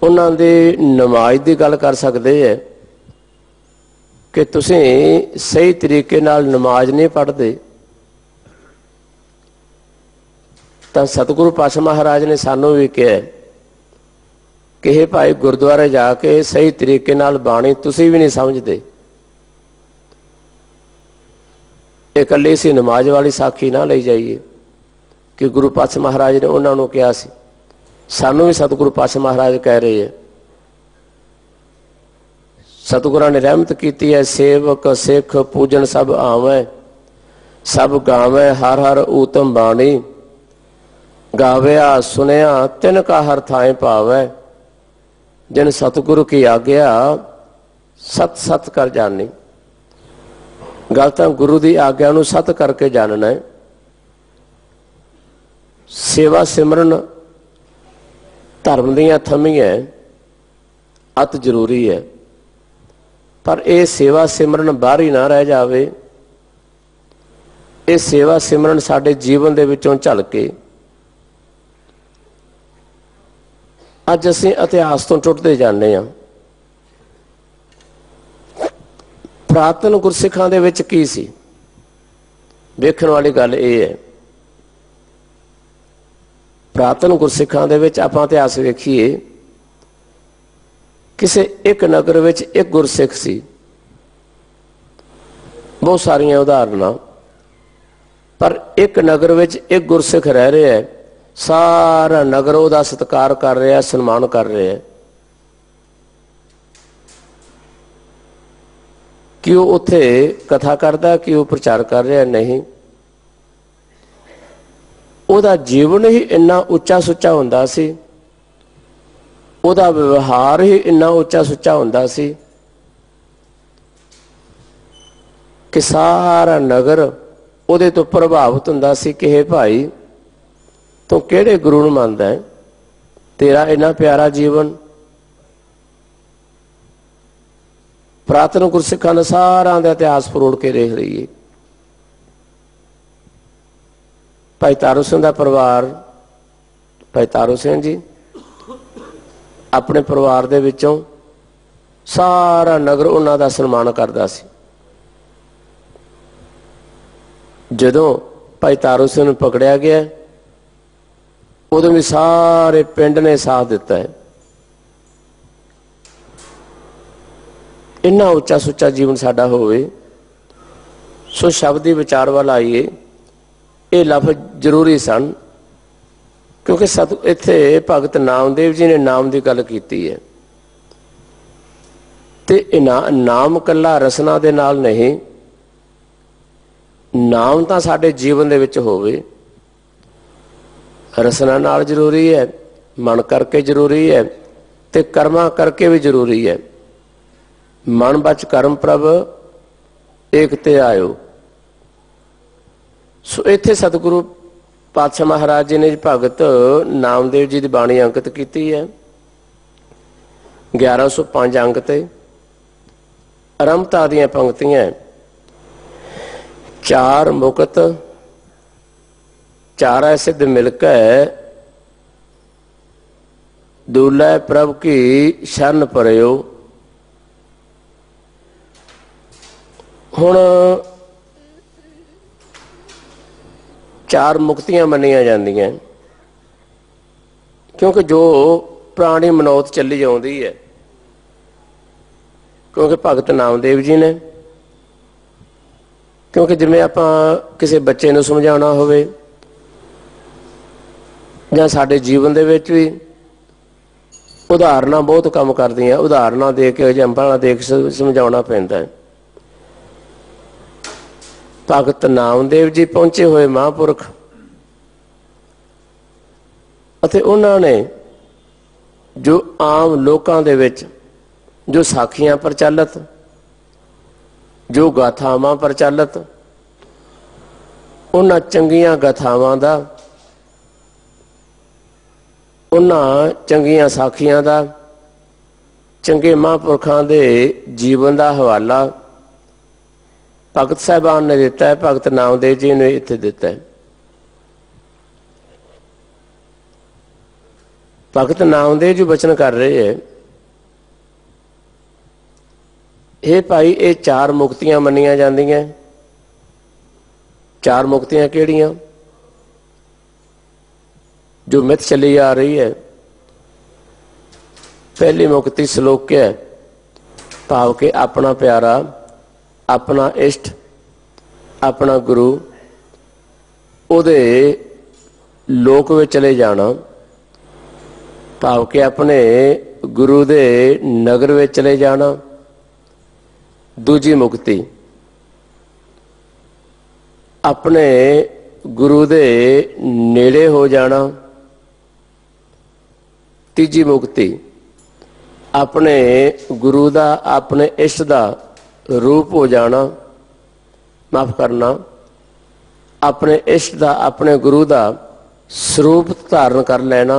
उन्हां दे नमाज की गल कर सकते हैं कि तुसीं सही तरीके नाल नमाज नहीं पढ़ते, तो सतगुरु पातशाह महाराज ने सानू भी कहा कि हे भाई गुरुद्वारे जाके सही तरीके नाल बाणी तुसीं भी नहीं समझते, इकल्ली सी नमाज वाली साखी ना ले जाइए। कि गुरु पातशाह महाराज ने उन्होंने कहा सी, सानू भी सतगुरु पातशाह महाराज कह रहे हैं। सतगुरां ने रहमत की है, सेवक सिख पूजन सब आवे, सब गावे हर हर ऊतम बाणी, गाविया सुनिया तिन का हर थाए पावे, जिन सतगुरु की आज्ञा सत सत कर जानी। गल तां गुरु की आज्ञा नूं सत करके जानना है। सेवा सिमरन धर्म दीयां थमीआं अत जरूरी है, पर यह सेवा सिमरन बाहर ही ना रह जावे। ये सेवा सिमरन साडे जीवन दे विचों झलके अज असीं इतिहास तो टुटते जाने हां। पुरातन गुरसिखां दे विच की सी, वेखण वाली गल यह है। पुरातन गुरसिखां दे विच आपां इतिहास वेखीए, किसी एक नगर विच एक गुरसिख सी। बहुत सारियां उदाहरणां, पर एक नगर विच एक गुरसिख रह रहा है, सारा नगर उहदा सत्कार कर रहा है, सन्मान कर रहा है। कि वो उत्थे कथा करता, कि वो प्रचार कर रहा नहीं। उहदा जीवन ही इन्ना उच्चा सुच्चा हुंदा सी, उहदा व्यवहार ही इन्ना उच्चा सुच्चा हुंदा सी कि सारा नगर उहदे तो प्रभावित हुंदा सी कि हे भाई तू किहड़े गुरु नूं मनदा है, तेरा इन्ना प्यारा जीवन। पुरातन गुरसिखां ने सारा दा इतिहास फरोड़ के देख रही है। भाई तारू सिंह का परिवार, भाई तारू सिंह जी अपने परिवार दे विचों सारा नगर उन्हां दा सन्मान करदा सी। जदों भाई तारू सिंह नूं पकड़िया गया, उदों भी सारे पिंड ने साथ दिता है। इन्ना उच्चा सुच्चा जीवन साडा होवे। सो शब्द की विचार वाल आईए, ये लफ्ज जरूरी सन, क्योंकि इत्थे भगत नामदेव जी ने नाम की गल की है। ते नाम कला रसना दे नाल नहीं, नाम तो साडे जीवन दे विच होवे। रसना नाल जरूरी है, मन करके जरूरी है, ते कर्मा करके भी जरूरी है। मन बच कर्म प्रभ एक ते आयो, ਸੋ ਇੱਥੇ ਸਤਿਗੁਰੂ ਪਾਤਸ਼ਾਹ ਮਹਾਰਾਜ ਜੀ ਨੇ ਭਗਤ ਨਾਮਦੇਵ ਜੀ ਦੀ ਬਾਣੀ ਅੰਕਿਤ ਕੀਤੀ ਹੈ 1105 ਅੰਕ ਤੇ। ਆਰੰਭਤਾ ਦੀਆਂ ਪੰਕਤੀਆਂ, ਚਾਰ ਮੁਕਤ ਚਾਰਾ सिद्ध मिलकै दूल्हे प्रभ की शरण परयो। हुण चार मुक्तियां मन्नियां जांदियां क्योंकि जो पुरानी मनौत चली आउंदी है, क्योंकि भगत नामदेव जी ने, क्योंकि जिवें आपां किसी बच्चे नूं समझाउणा होवे ਜਾਂ ਸਾਡੇ ਜੀਵਨ ਦੇ ਵਿੱਚ ਵੀ ਉਦਾਹਰਨਾਂ ਬਹੁਤ ਕੰਮ ਕਰਦੀਆਂ। ਉਦਾਹਰਨਾਂ ਦੇ ਕੇ, ਐਗਜ਼ਾਮਪਲਾਂ ਦੇ ਕੇ ਸਮਝਾਉਣਾ ਪੈਂਦਾ ਹੈ। ਭਗਤ ਨਾਮਦੇਵ ਜੀ ਪਹੁੰਚੇ ਹੋਏ ਮਹਾਂਪੁਰਖ ਅਤੇ ਉਹਨਾਂ ਨੇ ਜੋ ਆਮ ਲੋਕਾਂ ਦੇ ਵਿੱਚ ਜੋ ਸਾਖੀਆਂ ਪ੍ਰਚਲਿਤ, ਜੋ ਗਾਥਾਵਾਂ ਪ੍ਰਚਲਿਤ, ਉਹਨਾਂ ਚੰਗੀਆਂ ਗਾਥਾਵਾਂ ਦਾ, ਉਹਨਾਂ ਚੰਗੀਆਂ ਸਾਖੀਆਂ ਦਾ, ਚੰਗੇ ਮਹਾਂਪੁਰਖਾਂ ਦੇ ਜੀਵਨ ਦਾ ਹਵਾਲਾ ਭਗਤ ਸਾਹਿਬਾਨ ਨੇ ਦਿੱਤਾ ਹੈ। ਭਗਤ ਨਾਮਦੇਵ ਜੀ ਨੇ ਇੱਥੇ ਦਿੱਤਾ ਹੈ। ਭਗਤ ਨਾਮਦੇਵ ਜੀ ਬਚਨ ਕਰ ਰਹੇ ਹੈ, ਇਹ ਭਾਈ ਇਹ ਚਾਰ ਮੁਕਤੀਆਂ ਮੰਨੀਆਂ ਜਾਂਦੀਆਂ। ਚਾਰ ਮੁਕਤੀਆਂ ਕਿਹੜੀਆਂ? जो मिथ चली आ रही है, पहली मुक्ति श्लोक है, भाव के अपना प्यारा, अपना इष्ट, अपना गुरु उहदे लोक में चले जाना, भाव के अपने गुरु दे नगर में चले जाना। दूजी मुक्ति अपने गुरु दे नेड़े हो जाना। तीजी मुक्ति अपने गुरु का, अपने इष्ट का रूप हो जाना, माफ करना, अपने इष्ट का, अपने गुरु का स्वरूप धारण कर लेना।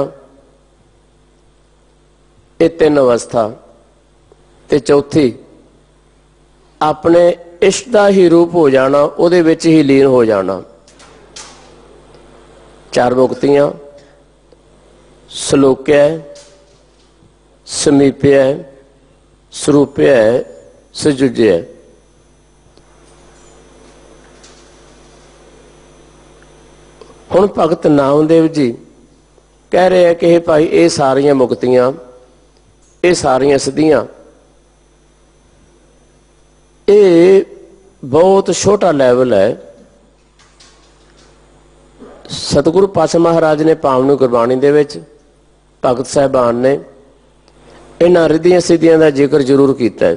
ये तीन अवस्था। ते चौथी अपने इष्ट का ही रूप हो जाना, उहदे विच ही लीन हो जाना। चार मुक्तियां, सलोक्य है, समीप्य है, स्वरूप्य है, सजुज्य है। हुण भगत नामदेव जी कह रहे हैं कि भाई ये सारियां मुक्तियां, ये सारियां सिद्धियां, ये बहुत छोटा लैवल है। सतगुरु पातशाह महाराज ने पावनी गुरबाणी दे विच भगत साहिबान ने इन्हां रिद्धियां सिद्धियां का जिक्र जरूर किया है,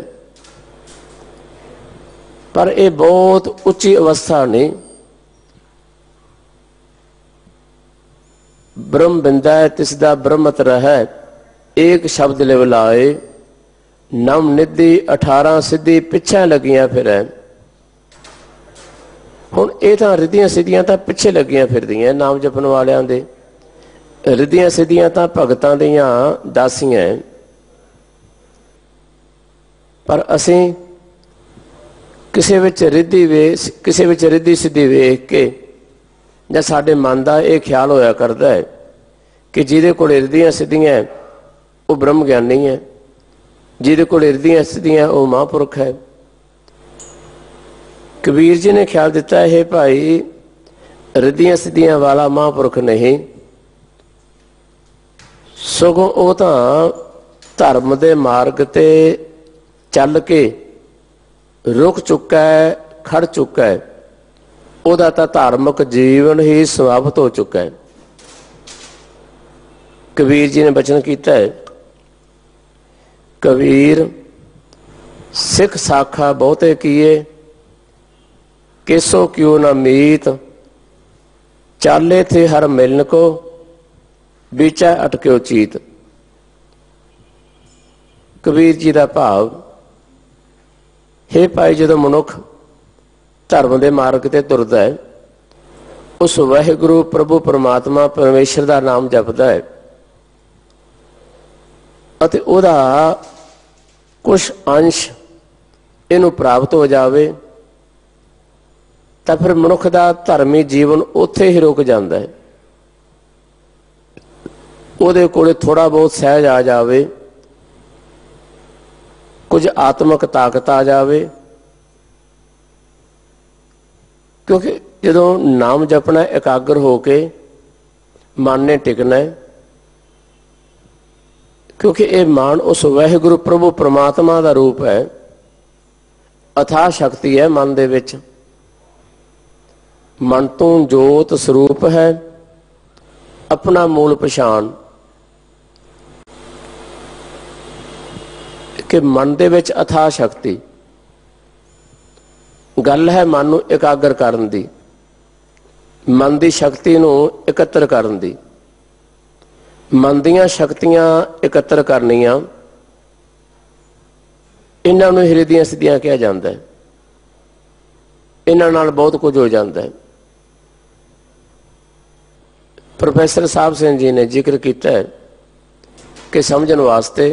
पर यह बहुत उच्ची अवस्था नहीं। ब्रह्म बिंदा है तिसदा ब्रह्मत रहे, एक शब्द लिवलाए, नव निधि 18 सिद्धि पिछे लगियां फिर है। हुण ये तां रिद्धियां सिद्धियां तां पिछे लगियां फिरदियां नाम जपण वालियां दे। रिद्धियां सिद्धियां तां भगतां दियां दासियां, पर असीं किसी विच रिद्धि किसी विच रिद्धि सिद्धि वेख के जां साडे मन दा इह ख्याल होया करदा है कि जिहदे कोल रिद्धियां सिद्धियां वो ब्रह्म ज्ञानी है, जिहदे कोल रिद्धियां सिद्धियां वो महापुरख है। कबीर जी ने ख्याल दिता है भाई रिद्धियां सिद्धियां वाला महापुरख नहीं, सगों वो तां धर्म दे मार्ग ते चल के रुक चुका है, खड़ चुका है, उहदा तां धार्मिक जीवन ही समाप्त हो चुका है। कबीर जी ने बचन किया है, कबीर सिख साखा बहुते किए, किसो क्यों न मीत, चाले थे हर मिलन को, बीचा अटक्यो चीत। कबीर जी का भाव हे भाई, जो मनुख धर्म के मार्ग से तुरदा है, उस वाहिगुरु प्रभु परमात्मा परमेश्वर का नाम जपदा है अते उहदा कुछ अंश इनू प्राप्त हो जाए तो फिर मनुख का धर्मी जीवन उत्थे ही रुक जाता है। उहदे कोले थोड़ा बहुत सहज आ जाए, कुछ आत्मक ताकत आ जाए, क्योंकि जो नाम जपना एकाग्र होके मन ने टिकना है, क्योंकि ये मान उस वाहिगुरु प्रभु परमात्मा का रूप है, अथाह शक्ति है मन दे विच। मन तो जोत स्वरूप है, अपना मूल पछाण कि मन दे विच अथाह शक्ति। गल है मन नूं एकाग्र करन दी, मन की शक्ति नूं एकत्र करन दी। मन दीयां शक्तियां एकत्र करनियां, इन्हां नूं हिरदियां सिद्धियां कहा जाता है। इन्हां नाल बहुत कुछ हो जाता है। प्रोफैसर साहब सिंह जी ने जिक्र किया है कि समझण वास्ते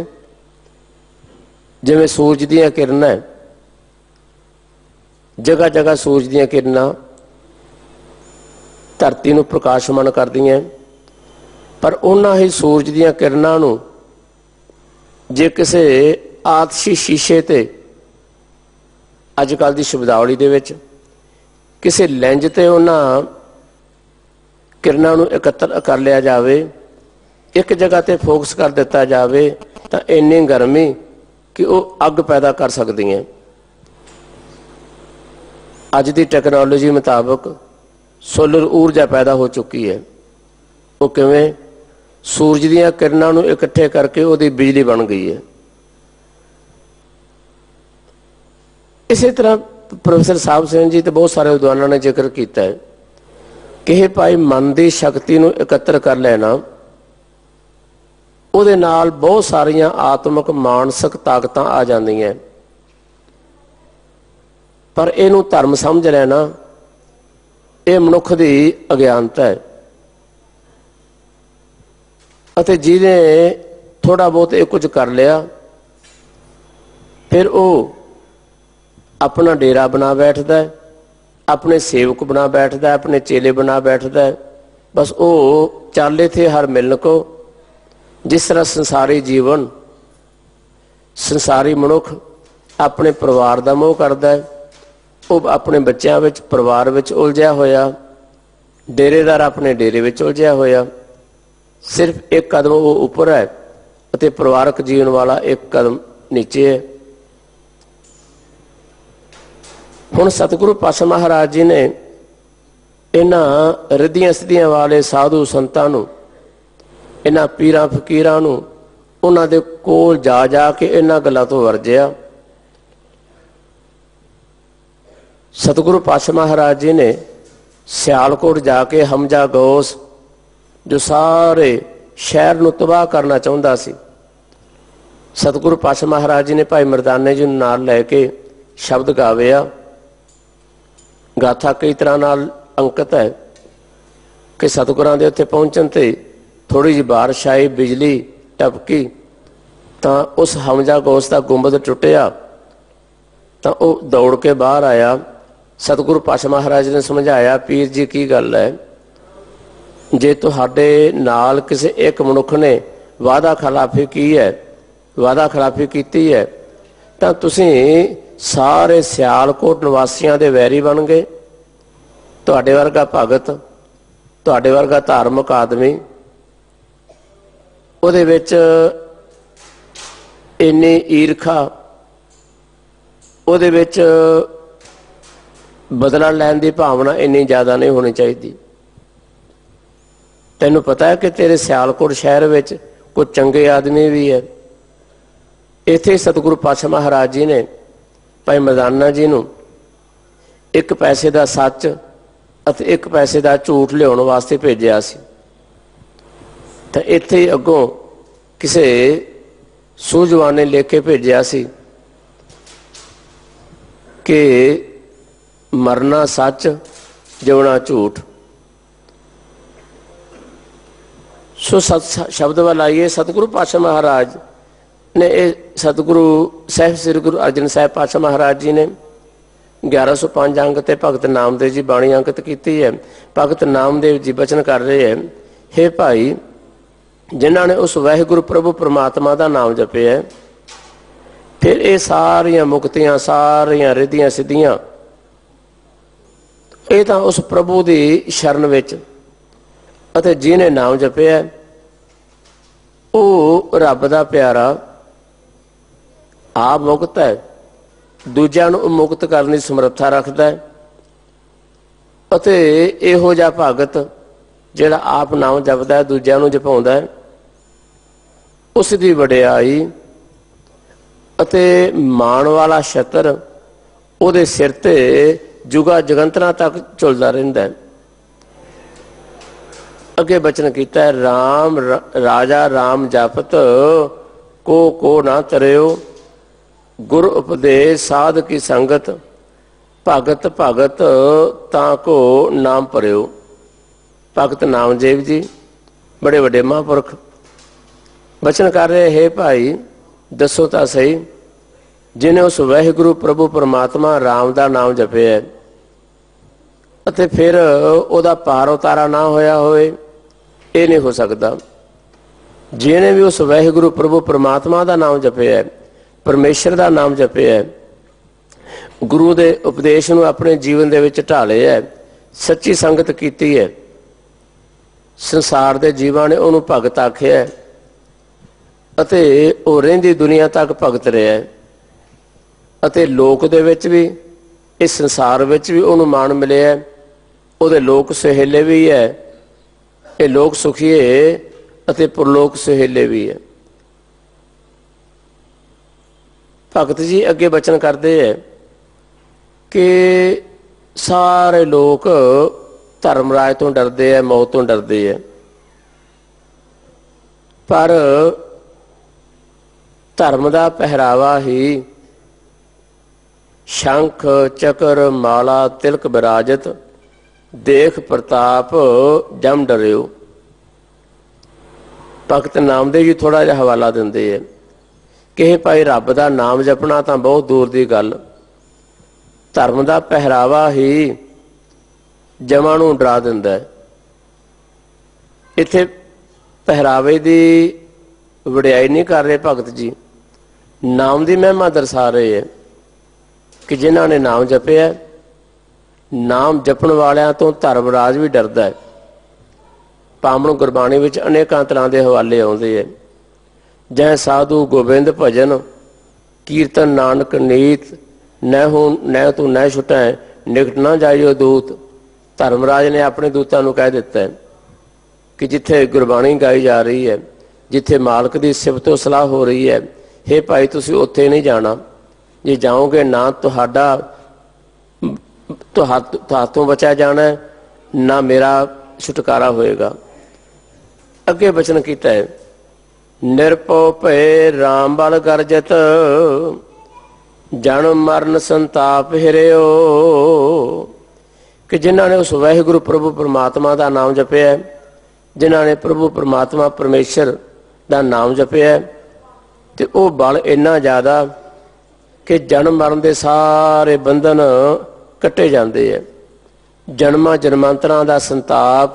जिवें सूरज दीयां किरणां, जगह जगह सूरज दीयां किरणां धरती नूं प्रकाशमान करदियां, पर उन्हां ही सूरज दीयां किरणां नूं जे किसे आतशी शीशे ते अजकल की शब्दावली दे विच किसी लेंज ते उन्हां किरणां नूं एकत्र कर लिया जाए, एक जगह ते फोकस कर दिता जाए, तो इन्नी गर्मी कि वह अग पैदा कर सकती हैं। अज की टैक्नोलॉजी मुताबक सोलर ऊर्जा पैदा हो चुकी है। वो किवें? सूरज दीयां किरणां नूं इकट्ठे करके उहदी बिजली बन गई है। इसी तरह प्रोफैसर साहब सिंह जी तो बहुत सारे विद्वानों ने जिक्र किया है कि भाई मन की शक्ति नूं एकत्र कर लेना, उहदे नाल बहुत सारियां आत्मक मानसिक ताकतां आ जांदियां, पर इहनूं धर्म समझ लेना ये मनुख की अज्ञानता है। अते जिहने थोड़ा बहुत ये कुछ कर लिया, फिर वो अपना डेरा बना बैठता है, अपने सेवक बना बैठता है, अपने चेले बना बैठता है। बस वो चाले थे हर मिलन को। जिस तरह संसारी जीवन, संसारी मनुख अपने परिवार का मोह करता है, वो अपने बच्चों विच परिवार विच उलझिया होया, डेरेदार अपने डेरे विच उलझिया होया। सिर्फ एक कदम वो उपर है अते परिवारक जीवन वाला एक कदम नीचे है। हुण सतगुरु पातशाह महाराज जी ने इन्हां रिद्धियां सिद्धियां वाले साधु संतां नूं, इन्हां पीरां फकीरां नूं उन्हां दे कोल जा जा के इन्हां गल्लां तों वरजिया। सतगुरु पातशाह महाराज जी ने सियालकोट जाके हमजा गौस जो सारे शहर नूं तबाह करना चाहुंदा सी, सतगुरु पातशाह महाराज जी ने भाई मरदाने जी नाल लैके शब्द गाविया। गाथा कई तरह नाल अंकित है कि सतगुरां दे उत्थे पहुंचण ते थोड़ी जी बारिश आई, बिजली टपकी, तो उस हमजा गौस का गुंबद टुटिया, तो वह दौड़ के बाहर आया। सतगुरु पातशाह महाराज ने समझाया, पीर जी की गल है, जे तुहाडे नाल किसी एक मनुख ने वादा खिलाफी की है, वादा खिलाफी की है, तो तुसीं सारे सियालकोट निवासियों के वैरी बन गए। तुहाडे वर्गा भगत, तुहाडे वर्गा धार्मिक आदमी, उहदे विच इन्नी ईरखा, उहदे विच बदला लैण की भावना इन्नी ज़्यादा नहीं होनी चाहिए। तैनूं पता है कि तेरे सियालकोट शहर में कुछ चंगे आदमी भी है। इत्थे सतगुरु पातशाह महाराज जी ने भाई मरदाना जी नूं एक पैसे का सच अते एक पैसे का झूठ लियाउण वास्ते भेजिया सी। तो इत्थे अगों किसी सूझवान ने लिख के भेजिया सी कि मरना सच, जिउणा झूठ। सो सत शब्द वाल आइए। सतगुरु पातशाह महाराज ने सतगुरु साहिब श्री गुरु अर्जन साहिब पातशाह महाराज जी ने 1105 अंक ते भगत नामदेव जी बाणी अंकित की है। भगत नामदेव जी बचन कर रहे हैं, हे भाई जिन्हों ने उस वाहिगुरु प्रभु परमात्मा का नाम जपे है, फिर ये सारिया मुक्तियां सारिया रिद्धियां सिद्धियां ये तो उस प्रभु की शरण विच अते जिन्हें नाम जपे है वो रब का प्यारा आप मुक्त है, दूजियां नूं मुक्त करने की समर्था रखता है। अते इहो जिहा भगत जिहड़ा आप नाम जपदा है दूजियां नूं जपाउंदा है, उसकी वडियाई अते माण वाला छत्र उहदे सिर ते जुगा जगंतरा तक झुलदा रहिंदा है। अगे बचन कीता है, राम राजा राम जपत को ना तरियो, गुर उपदेश साध की संगत, भगत भगत ताको नाम परियो। भगत नामदेव जी बड़े वड्डे महापुरख बचन कर रहे, हे भाई दसो तो सही जिन्हें उस वाहिगुरु प्रभु परमात्मा राम का नाम जपे है अते फिर उहदा पार उतारा ना होया होए, ये नहीं हो सकता। जिन्हें भी उस वाहिगुरु प्रभु परमात्मा का नाम जपे है, परमेश्वर का नाम जपे है, गुरु के उपदेश नूं अपने जीवन दे विच ढाले है, सच्ची संगत कीती है, संसार के जीवां ने उन्होंने भगत आख्या है अते वो रहिंदी दुनिया तक भगत रहा है अते लोक दे विच भी इस संसार विच भी उन्होंने मान मिले है, उहदे लोक सुहेले भी है, ये लोक सुखीए अते परलोक सुहेले भी है। भगत जी अगे बचन करते हैं कि सारे लोग धर्मराज तो डरते हैं, मौत तो डरते हैं, पर धर्म का पहरावा ही शंख चक्र माला तिलक विराजत, देख प्रताप जम डरियो। भगत नामदेव जी थोड़ा जिहा हवाला देंदे है कि भाई रब का नाम जपना तो बहुत दूर की गल, धर्म का पहरावा ही जमां नूं डरा दिंदा है। इत्थे पहरावे की वडियाई नहीं कर रहे भगत जी, नाम की महिमा दर्शा रहे हैं कि जिन्हों ने नाम जपे है, नाम जपण वालियां तो धर्मराज भी डरदा है। पावन गुरबाणी विच अनेकां तरह के हवाले आउंदे है, जै साधु गोबिंद भजन कीर्तन नानक नीत, न तू न छुटै निकट न जाइयो दूत। धर्मराज ने अपने दूतां नूं कह दिता है कि जिथे गुरबाणी गाई जा रही है, जिथे मालक की सिफतो सलाह हो रही है, हे भाई तुसीं उत्थे नहीं जाना, जे जाओगे ना हाथों बचा जाना है, ना मेरा छुटकारा होएगा। अगे बचन कीता है, निरपो भय राम बल गरजत, जन्म मरण संताप हिरियो। कि जिन्हों ने उस वाहिगुरु प्रभु परमात्मा का नाम जपे है, जिन्हों ने प्रभु परमात्मा परमेश्वर का नाम जपे है, तो वह बल इन्ना ज़्यादा कि जन्म मरण के सारे बंधन कट्टे जाते हैं, जन्मां जन्मांतरां का संताप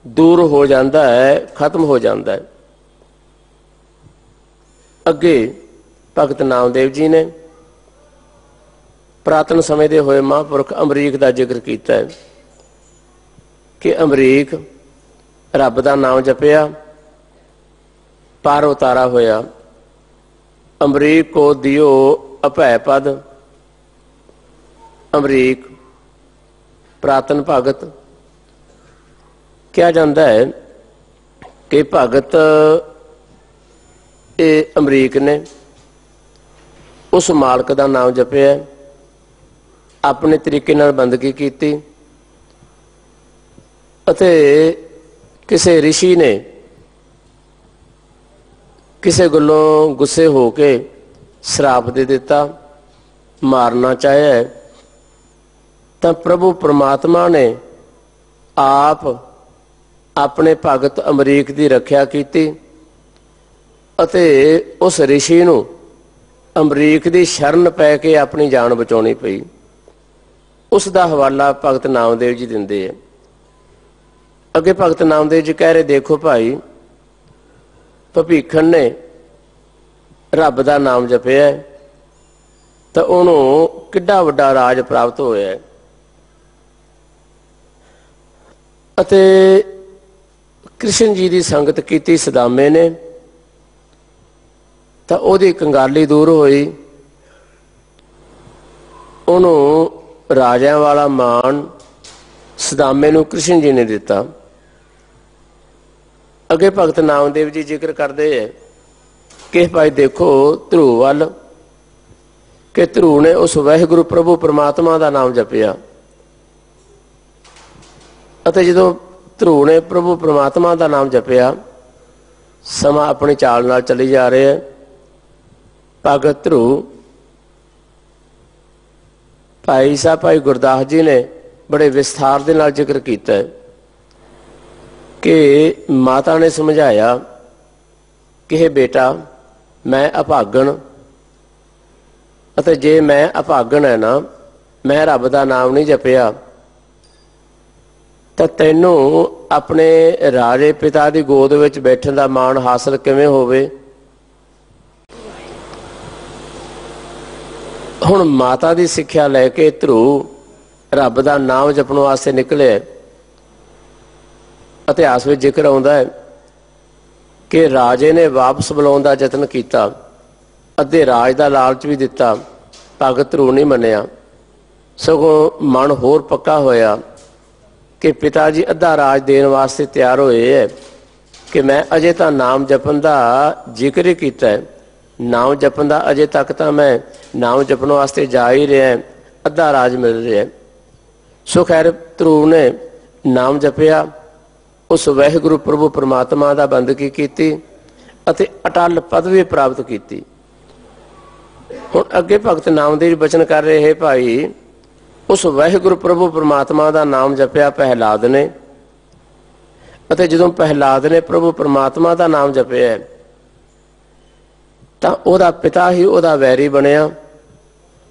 दूर हो जाता है, खत्म हो जाता है। अगे भगत नामदेव जी ने पुरातन समय के होए महापुरख अमरीक का जिक्र किया है कि अमरीक रब का नाम जपया, पार उतारा होया। अमरीक को दियो अभय पद, अमरीक पुरातन भगत कहा जाता है कि भगत अमरीक ने उस मालक का नाम जपया, अपने तरीके नाल बंदगी की, किसी ऋषि ने किसी गलों गुस्से होके श्राप दे दिता, मारना चाहे, तो प्रभु परमात्मा ने आप ਆਪਣੇ ਭਗਤ ਅਮਰੀਕ ਦੀ ਰੱਖਿਆ ਕੀਤੀ ਅਤੇ ਉਸ ਰਿਸ਼ੀ ਨੂੰ ਅਮਰੀਕ ਦੀ ਸ਼ਰਨ ਪੈ ਕੇ ਆਪਣੀ ਜਾਨ ਬਚਾਉਣੀ ਪਈ। ਉਸ ਦਾ ਹਵਾਲਾ ਭਗਤ ਨਾਮਦੇਵ ਜੀ ਦਿੰਦੇ ਆ। ਅੱਗੇ ਭਗਤ ਨਾਮਦੇਵ ਜੀ ਕਹਿ ਰਹੇ, ਦੇਖੋ ਭਾਈ, ਭਪੀਖਣ ਨੇ ਰੱਬ ਦਾ ਨਾਮ ਜਪਿਆ ਤਾਂ ਉਹਨੂੰ ਕਿੱਡਾ ਵੱਡਾ ਰਾਜ ਪ੍ਰਾਪਤ ਹੋਇਆ ਅਤੇ ਕ੍ਰਿਸ਼ਨ ਜੀ ਦੀ ਸੰਗਤ ਕੀਤੀ ਸਦਾਮੇ ਨੇ ਤਾਂ ਉਹਦੀ ਕੰਗਾਲੀ ਦੂਰ ਹੋਈ। ਉਹਨੂੰ ਰਾਜਿਆਂ ਵਾਲਾ ਮਾਣ ਸਦਾਮੇ ਨੂੰ ਕ੍ਰਿਸ਼ਨ ਜੀ ਨੇ ਦਿੱਤਾ। ਅੱਗੇ ਭਗਤ ਨਾਮਦੇਵ ਜੀ ਜ਼ਿਕਰ ਕਰਦੇ ਹੈ ਕਿ ਭਾਈ ਦੇਖੋ ਧਰੂ ਵੱਲ, ਕਿ ਧਰੂ ਨੇ ਉਸ ਵਾਹਿਗੁਰੂ ਪ੍ਰਭੂ ਪਰਮਾਤਮਾ ਦਾ ਨਾਮ ਜਪਿਆ ਅਤੇ ਜਦੋਂ ਧਰੂ ਨੇ ਪ੍ਰਭੂ ਪਰਮਾਤਮਾ ਦਾ ਨਾਮ ਜਪਿਆ, ਸਮਾਂ ਆਪਣੀ ਚਾਲ ਨਾਲ ਚੱਲੀ ਜਾ ਰਿਹਾ ਹੈ। ਭਗਤ ਧਰੂ ਭਾਈ ਸਾਹਿਬ ਭਾਈ ਗੁਰਦਾਸ ਜੀ ਨੇ ਬੜੇ ਵਿਸਥਾਰ ਦੇ ਨਾਲ ਜ਼ਿਕਰ ਕੀਤਾ ਹੈ ਕਿ ਮਾਤਾ ਨੇ ਸਮਝਾਇਆ ਕਿ ਇਹ ਬੇਟਾ, ਮੈਂ ਅਭਾਗਣ ਅਤੇ ਜੇ ਮੈਂ ਅਭਾਗਣ ਹੈ ਨਾ, ਮੈਂ ਰੱਬ ਦਾ ਨਾਮ ਨਹੀਂ ਜਪਿਆ ਤਾਂ ਤੈਨੂੰ ਆਪਣੇ ਰਾਜੇ ਪਿਤਾ ਦੀ ਗੋਦ ਵਿੱਚ ਬੈਠਣ ਦਾ ਮਾਣ ਹਾਸਲ ਕਿਵੇਂ ਹੋਵੇ। ਹੁਣ ਮਾਤਾ ਦੀ ਸਿੱਖਿਆ ਲੈ ਕੇ ਧਰੂ ਰੱਬ ਦਾ ਨਾਮ ਜਪਣ ਵਾਸਤੇ ਨਿਕਲਿਆ। ਇਤਿਹਾਸ ਵਿੱਚ ਜ਼ਿਕਰ ਆਉਂਦਾ ਹੈ ਕਿ ਰਾਜੇ ਨੇ ਵਾਪਸ ਬੁਲਾਉਣ ਦਾ ਯਤਨ ਕੀਤਾ, ਅੱਧੇ ਰਾਜ ਦਾ ਲਾਲਚ ਵੀ ਦਿੱਤਾ, ਭਗਤ ਧਰੂ ਨਹੀਂ ਮੰਨਿਆ, ਸਗੋਂ ਮਨ ਹੋਰ ਪੱਕਾ ਹੋਇਆ ਕਿ ਪਿਤਾ ਜੀ ਅੱਧਾ ਰਾਜ ਦੇਣ ਵਾਸਤੇ ਤਿਆਰ ਹੋਏ ਹੈ ਕਿ ਮੈਂ ਅਜੇ ਤਾਂ ਨਾਮ ਜਪਣ ਦਾ ਜ਼ਿਕਰ ਹੀ ਕੀਤਾ ਹੈ, ਨਾਮ ਜਪਣ ਦਾ ਅਜੇ ਤੱਕ ਤਾਂ ਮੈਂ ਨਾਮ ਜਪਣ ਵਾਸਤੇ ਜਾ ਹੀ ਰਿਹਾ, ਅੱਧਾ ਰਾਜ ਮਿਲ ਰਿਹਾ। ਸੋ ਖੈਰ ਧਰੂ ਨੇ ਨਾਮ ਜਪਿਆ, ਉਸ ਵਾਹਿਗੁਰੂ ਪ੍ਰਭੂ ਪਰਮਾਤਮਾ ਦਾ ਬੰਦਗੀ ਕੀਤੀ ਅਤੇ ਅਟਲ ਪਦਵੀ ਪ੍ਰਾਪਤ ਕੀਤੀ। ਹੁਣ ਅੱਗੇ ਭਗਤ ਨਾਮਦੇਵ ਬਚਨ ਕਰ ਰਹੇ, ਭਾਈ ਉਸ ਵਾਹਿਗੁਰੂ ਪ੍ਰਭੂ ਪਰਮਾਤਮਾ ਦਾ ਨਾਮ ਜਪਿਆ ਪ੍ਰਹਿਲਾਦ ਨੇ ਅਤੇ ਜਦੋਂ ਪ੍ਰਹਿਲਾਦ ਨੇ ਪ੍ਰਭੂ ਪਰਮਾਤਮਾ ਦਾ ਨਾਮ ਜਪਿਆ ਤਾਂ ਉਹਦਾ ਪਿਤਾ ਹੀ ਉਹਦਾ ਵੈਰੀ ਬਣਿਆ।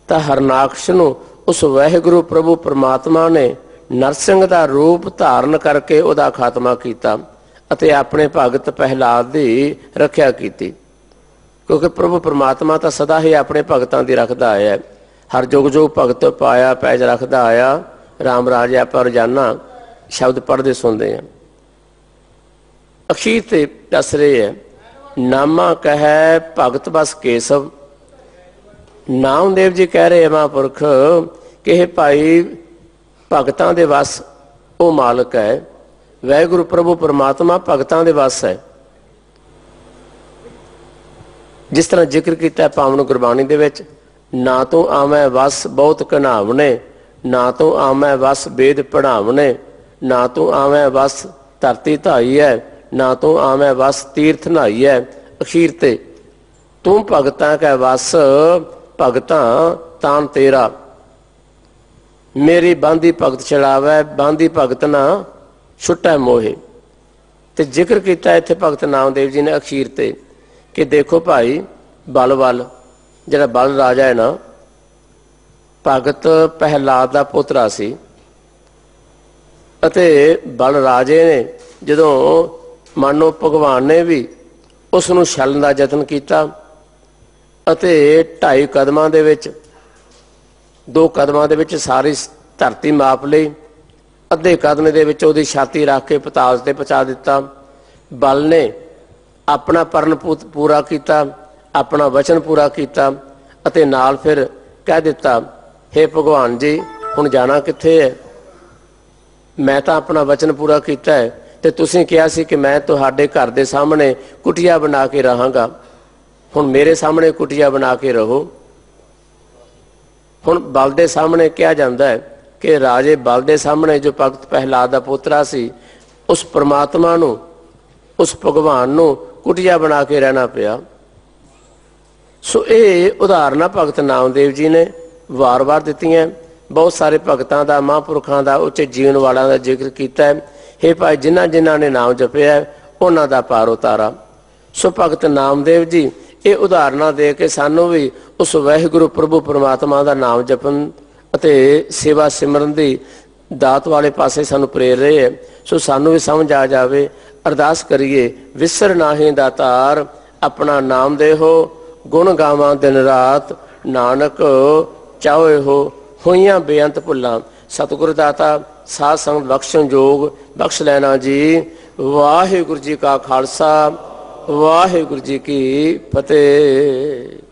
ਤਾਂ ਹਰਨਾਕਸ਼ ਨੂੰ ਉਸ ਵਾਹਿਗੁਰੂ ਪ੍ਰਭੂ ਪਰਮਾਤਮਾ ਨੇ ਨਰਸਿੰਘ ਦਾ ਰੂਪ ਧਾਰਨ ਕਰਕੇ ਉਹਦਾ ਖਾਤਮਾ ਕੀਤਾ ਅਤੇ ਆਪਣੇ ਭਗਤ ਪ੍ਰਹਿਲਾਦ ਦੀ ਰੱਖਿਆ ਕੀਤੀ, ਕਿਉਂਕਿ ਪ੍ਰਭੂ ਪਰਮਾਤਮਾ ਤਾਂ ਸਦਾ ਹੀ ਆਪਣੇ ਭਗਤਾਂ ਦੀ ਰੱਖਦਾ ਆਇਆ। ਹਰ ਜੁਗ ਜੋ ਭਗਤ ਪਾਇਆ ਪੈਜ ਰੱਖਦਾ ਆਇਆ, ਰਾਮ ਰਾਜ ਆਪਾਂ ਰੋਜ਼ਾਨਾ ਸ਼ਬਦ ਪੜ੍ਹਦੇ ਸੁਣਦੇ ਹਾਂ। ਅਖੀਰ ਤੇ ਦੱਸ ਰਹੇ ਹੈ, ਨਾਮਾ ਕਹੈ ਭਗਤ ਬਸ ਕੇਸਵ। ਨਾਮਦੇਵ ਜੀ ਕਹਿ ਰਹੇ ਮਹਾਂਪੁਰਖ ਕਿ ਇਹ ਭਾਈ ਭਗਤਾਂ ਦੇ ਵਸ ਉਹ ਮਾਲਕ ਹੈ, ਵਾਹਿਗੁਰੂ ਪ੍ਰਭੂ ਪਰਮਾਤਮਾ ਭਗਤਾਂ ਦੇ ਵਸ ਹੈ। ਜਿਸ ਤਰ੍ਹਾਂ ਜ਼ਿਕਰ ਕੀਤਾ ਪਾਵਨ ਗੁਰਬਾਣੀ ਦੇ ਵਿੱਚ, ਨਾ ਤੂੰ ਆਵੈ ਵਸ ਬਹੁਤ ਘਨਾਵਣੇ, ਨਾ ਤੂੰ ਆਵੈ ਵਸ ਵੇਦ ਪੜ੍ਹਾਵਣੇ, ਨਾ ਤੂੰ ਆਵੈ ਵਸ ਧਰਤੀ ਧਾਈ ਹੈ, ਨਾ ਤੂੰ ਆਵੈ ਵਸ ਤੀਰਥ ਨਹਾਈ ਹੈ। ਅਖੀਰ ਤੇ ਤੂੰ ਭਗਤਾਂ ਕੈ ਵਸ, ਭਗਤਾਂ ਤਾਨ ਤੇਰਾ, ਮੇਰੀ ਬਾਂਦੀ ਭਗਤ ਛੜਾਵੈ, ਬਾਂਦੀ ਭਗਤ ਨਾ ਛੁੱਟੈ ਮੋਹੇ। ਤੇ ਜ਼ਿਕਰ ਕੀਤਾ ਇੱਥੇ ਭਗਤ ਨਾਮਦੇਵ ਜੀ ਨੇ ਅਖੀਰ ਤੇ ਕਿ ਦੇਖੋ ਭਾਈ, ਬਲ ਵੱਲ ਜਿਹੜਾ ਬਲ ਰਾਜਾ ਹੈ ਨਾ, ਭਗਤ ਪ੍ਰਹਿਲਾਦ ਦਾ ਪੋਤਰਾ ਸੀ ਅਤੇ ਬਲ ਰਾਜੇ ਨੇ ਜਦੋਂ ਮਾਨੋ ਭਗਵਾਨ ਨੇ ਵੀ ਉਸ ਨੂੰ ਛਲਣ ਦਾ ਯਤਨ ਕੀਤਾ ਅਤੇ 2.5 ਕਦਮਾਂ ਦੇ ਵਿੱਚ 2 ਕਦਮਾਂ ਦੇ ਵਿੱਚ ਸਾਰੀ ਧਰਤੀ ਮਾਪ ਲਈ, ਅੱਧੇ ਕਦਮ ਦੇ ਵਿੱਚ ਉਹਦੀ ਛਾਤੀ ਰੱਖ ਕੇ ਪਤਾਲ ਤੇ ਪਹੁੰਚਾ ਦਿੱਤਾ। ਬਲ ਨੇ ਆਪਣਾ ਪਰਨ ਪੂਰਾ ਕੀਤਾ, ਆਪਣਾ ਵਚਨ ਪੂਰਾ ਕੀਤਾ ਅਤੇ ਨਾਲ ਫਿਰ ਕਹਿ ਦਿੱਤਾ, ਹੇ ਭਗਵਾਨ ਜੀ ਹੁਣ ਜਾਣਾ ਕਿੱਥੇ ਹੈ? ਮੈਂ ਤਾਂ ਆਪਣਾ ਵਚਨ ਪੂਰਾ ਕੀਤਾ ਹੈ ਤੇ ਤੁਸੀਂ ਕਿਹਾ ਸੀ ਕਿ ਮੈਂ ਤੁਹਾਡੇ ਘਰ ਦੇ ਸਾਹਮਣੇ ਕੁਟੀਆ ਬਣਾ ਕੇ ਰਹਾਂਗਾ, ਹੁਣ ਮੇਰੇ ਸਾਹਮਣੇ ਕੁਟੀਆ ਬਣਾ ਕੇ ਰਹੋ। ਹੁਣ ਬਲ ਦੇ ਸਾਹਮਣੇ ਕਿਹਾ ਜਾਂਦਾ ਹੈ ਕਿ ਰਾਜੇ ਬਲ ਦੇ ਸਾਹਮਣੇ ਜੋ ਭਗਤ ਪ੍ਰਹਿਲਾਦ ਦਾ ਪੋਤਰਾ ਸੀ, ਉਸ ਪਰਮਾਤਮਾ ਨੂੰ, ਉਸ ਭਗਵਾਨ ਨੂੰ ਕੁਟੀਆ ਬਣਾ ਕੇ ਰਹਿਣਾ ਪਿਆ। ਸੋ ਇਹ ਉਦਾਹਰਨਾਂ ਭਗਤ ਨਾਮਦੇਵ ਜੀ ਨੇ ਵਾਰ-ਵਾਰ ਦਿੱਤੀਆਂ। ਬਹੁਤ ਸਾਰੇ ਭਗਤਾਂ ਦਾ, ਮਹਾਂਪੁਰਖਾਂ ਦਾ, ਉੱਚੇ ਜੀਵਨ ਵਾਲਿਆਂ ਦਾ ਜ਼ਿਕਰ ਕੀਤਾ ਹੈ हे भाई जिन्हां जिन्हां ने नाम जपिया उन्हां दा पार उतारा। सो भगत नामदेव जी ये उदाहरणा दे के सानू भी उस वाहिगुरु प्रभु परमात्मा का नाम जपन ਅਤੇ सेवा सिमरन की दात वाले पासे सानू प्रेर रहे है। सो सानू भी समझ आ जाए। अरदास करिए विसर नाहीं दातार अपना नाम दे हो गुण गावां दिन रात नानक चाहे हो होइयां बेअंत भुल्लां। सतगुर दाता साध संगत बख्शण जोग बख्श लेना जी। वाहिगुरु जी का खालसा वाहिगुरु जी की फतेह।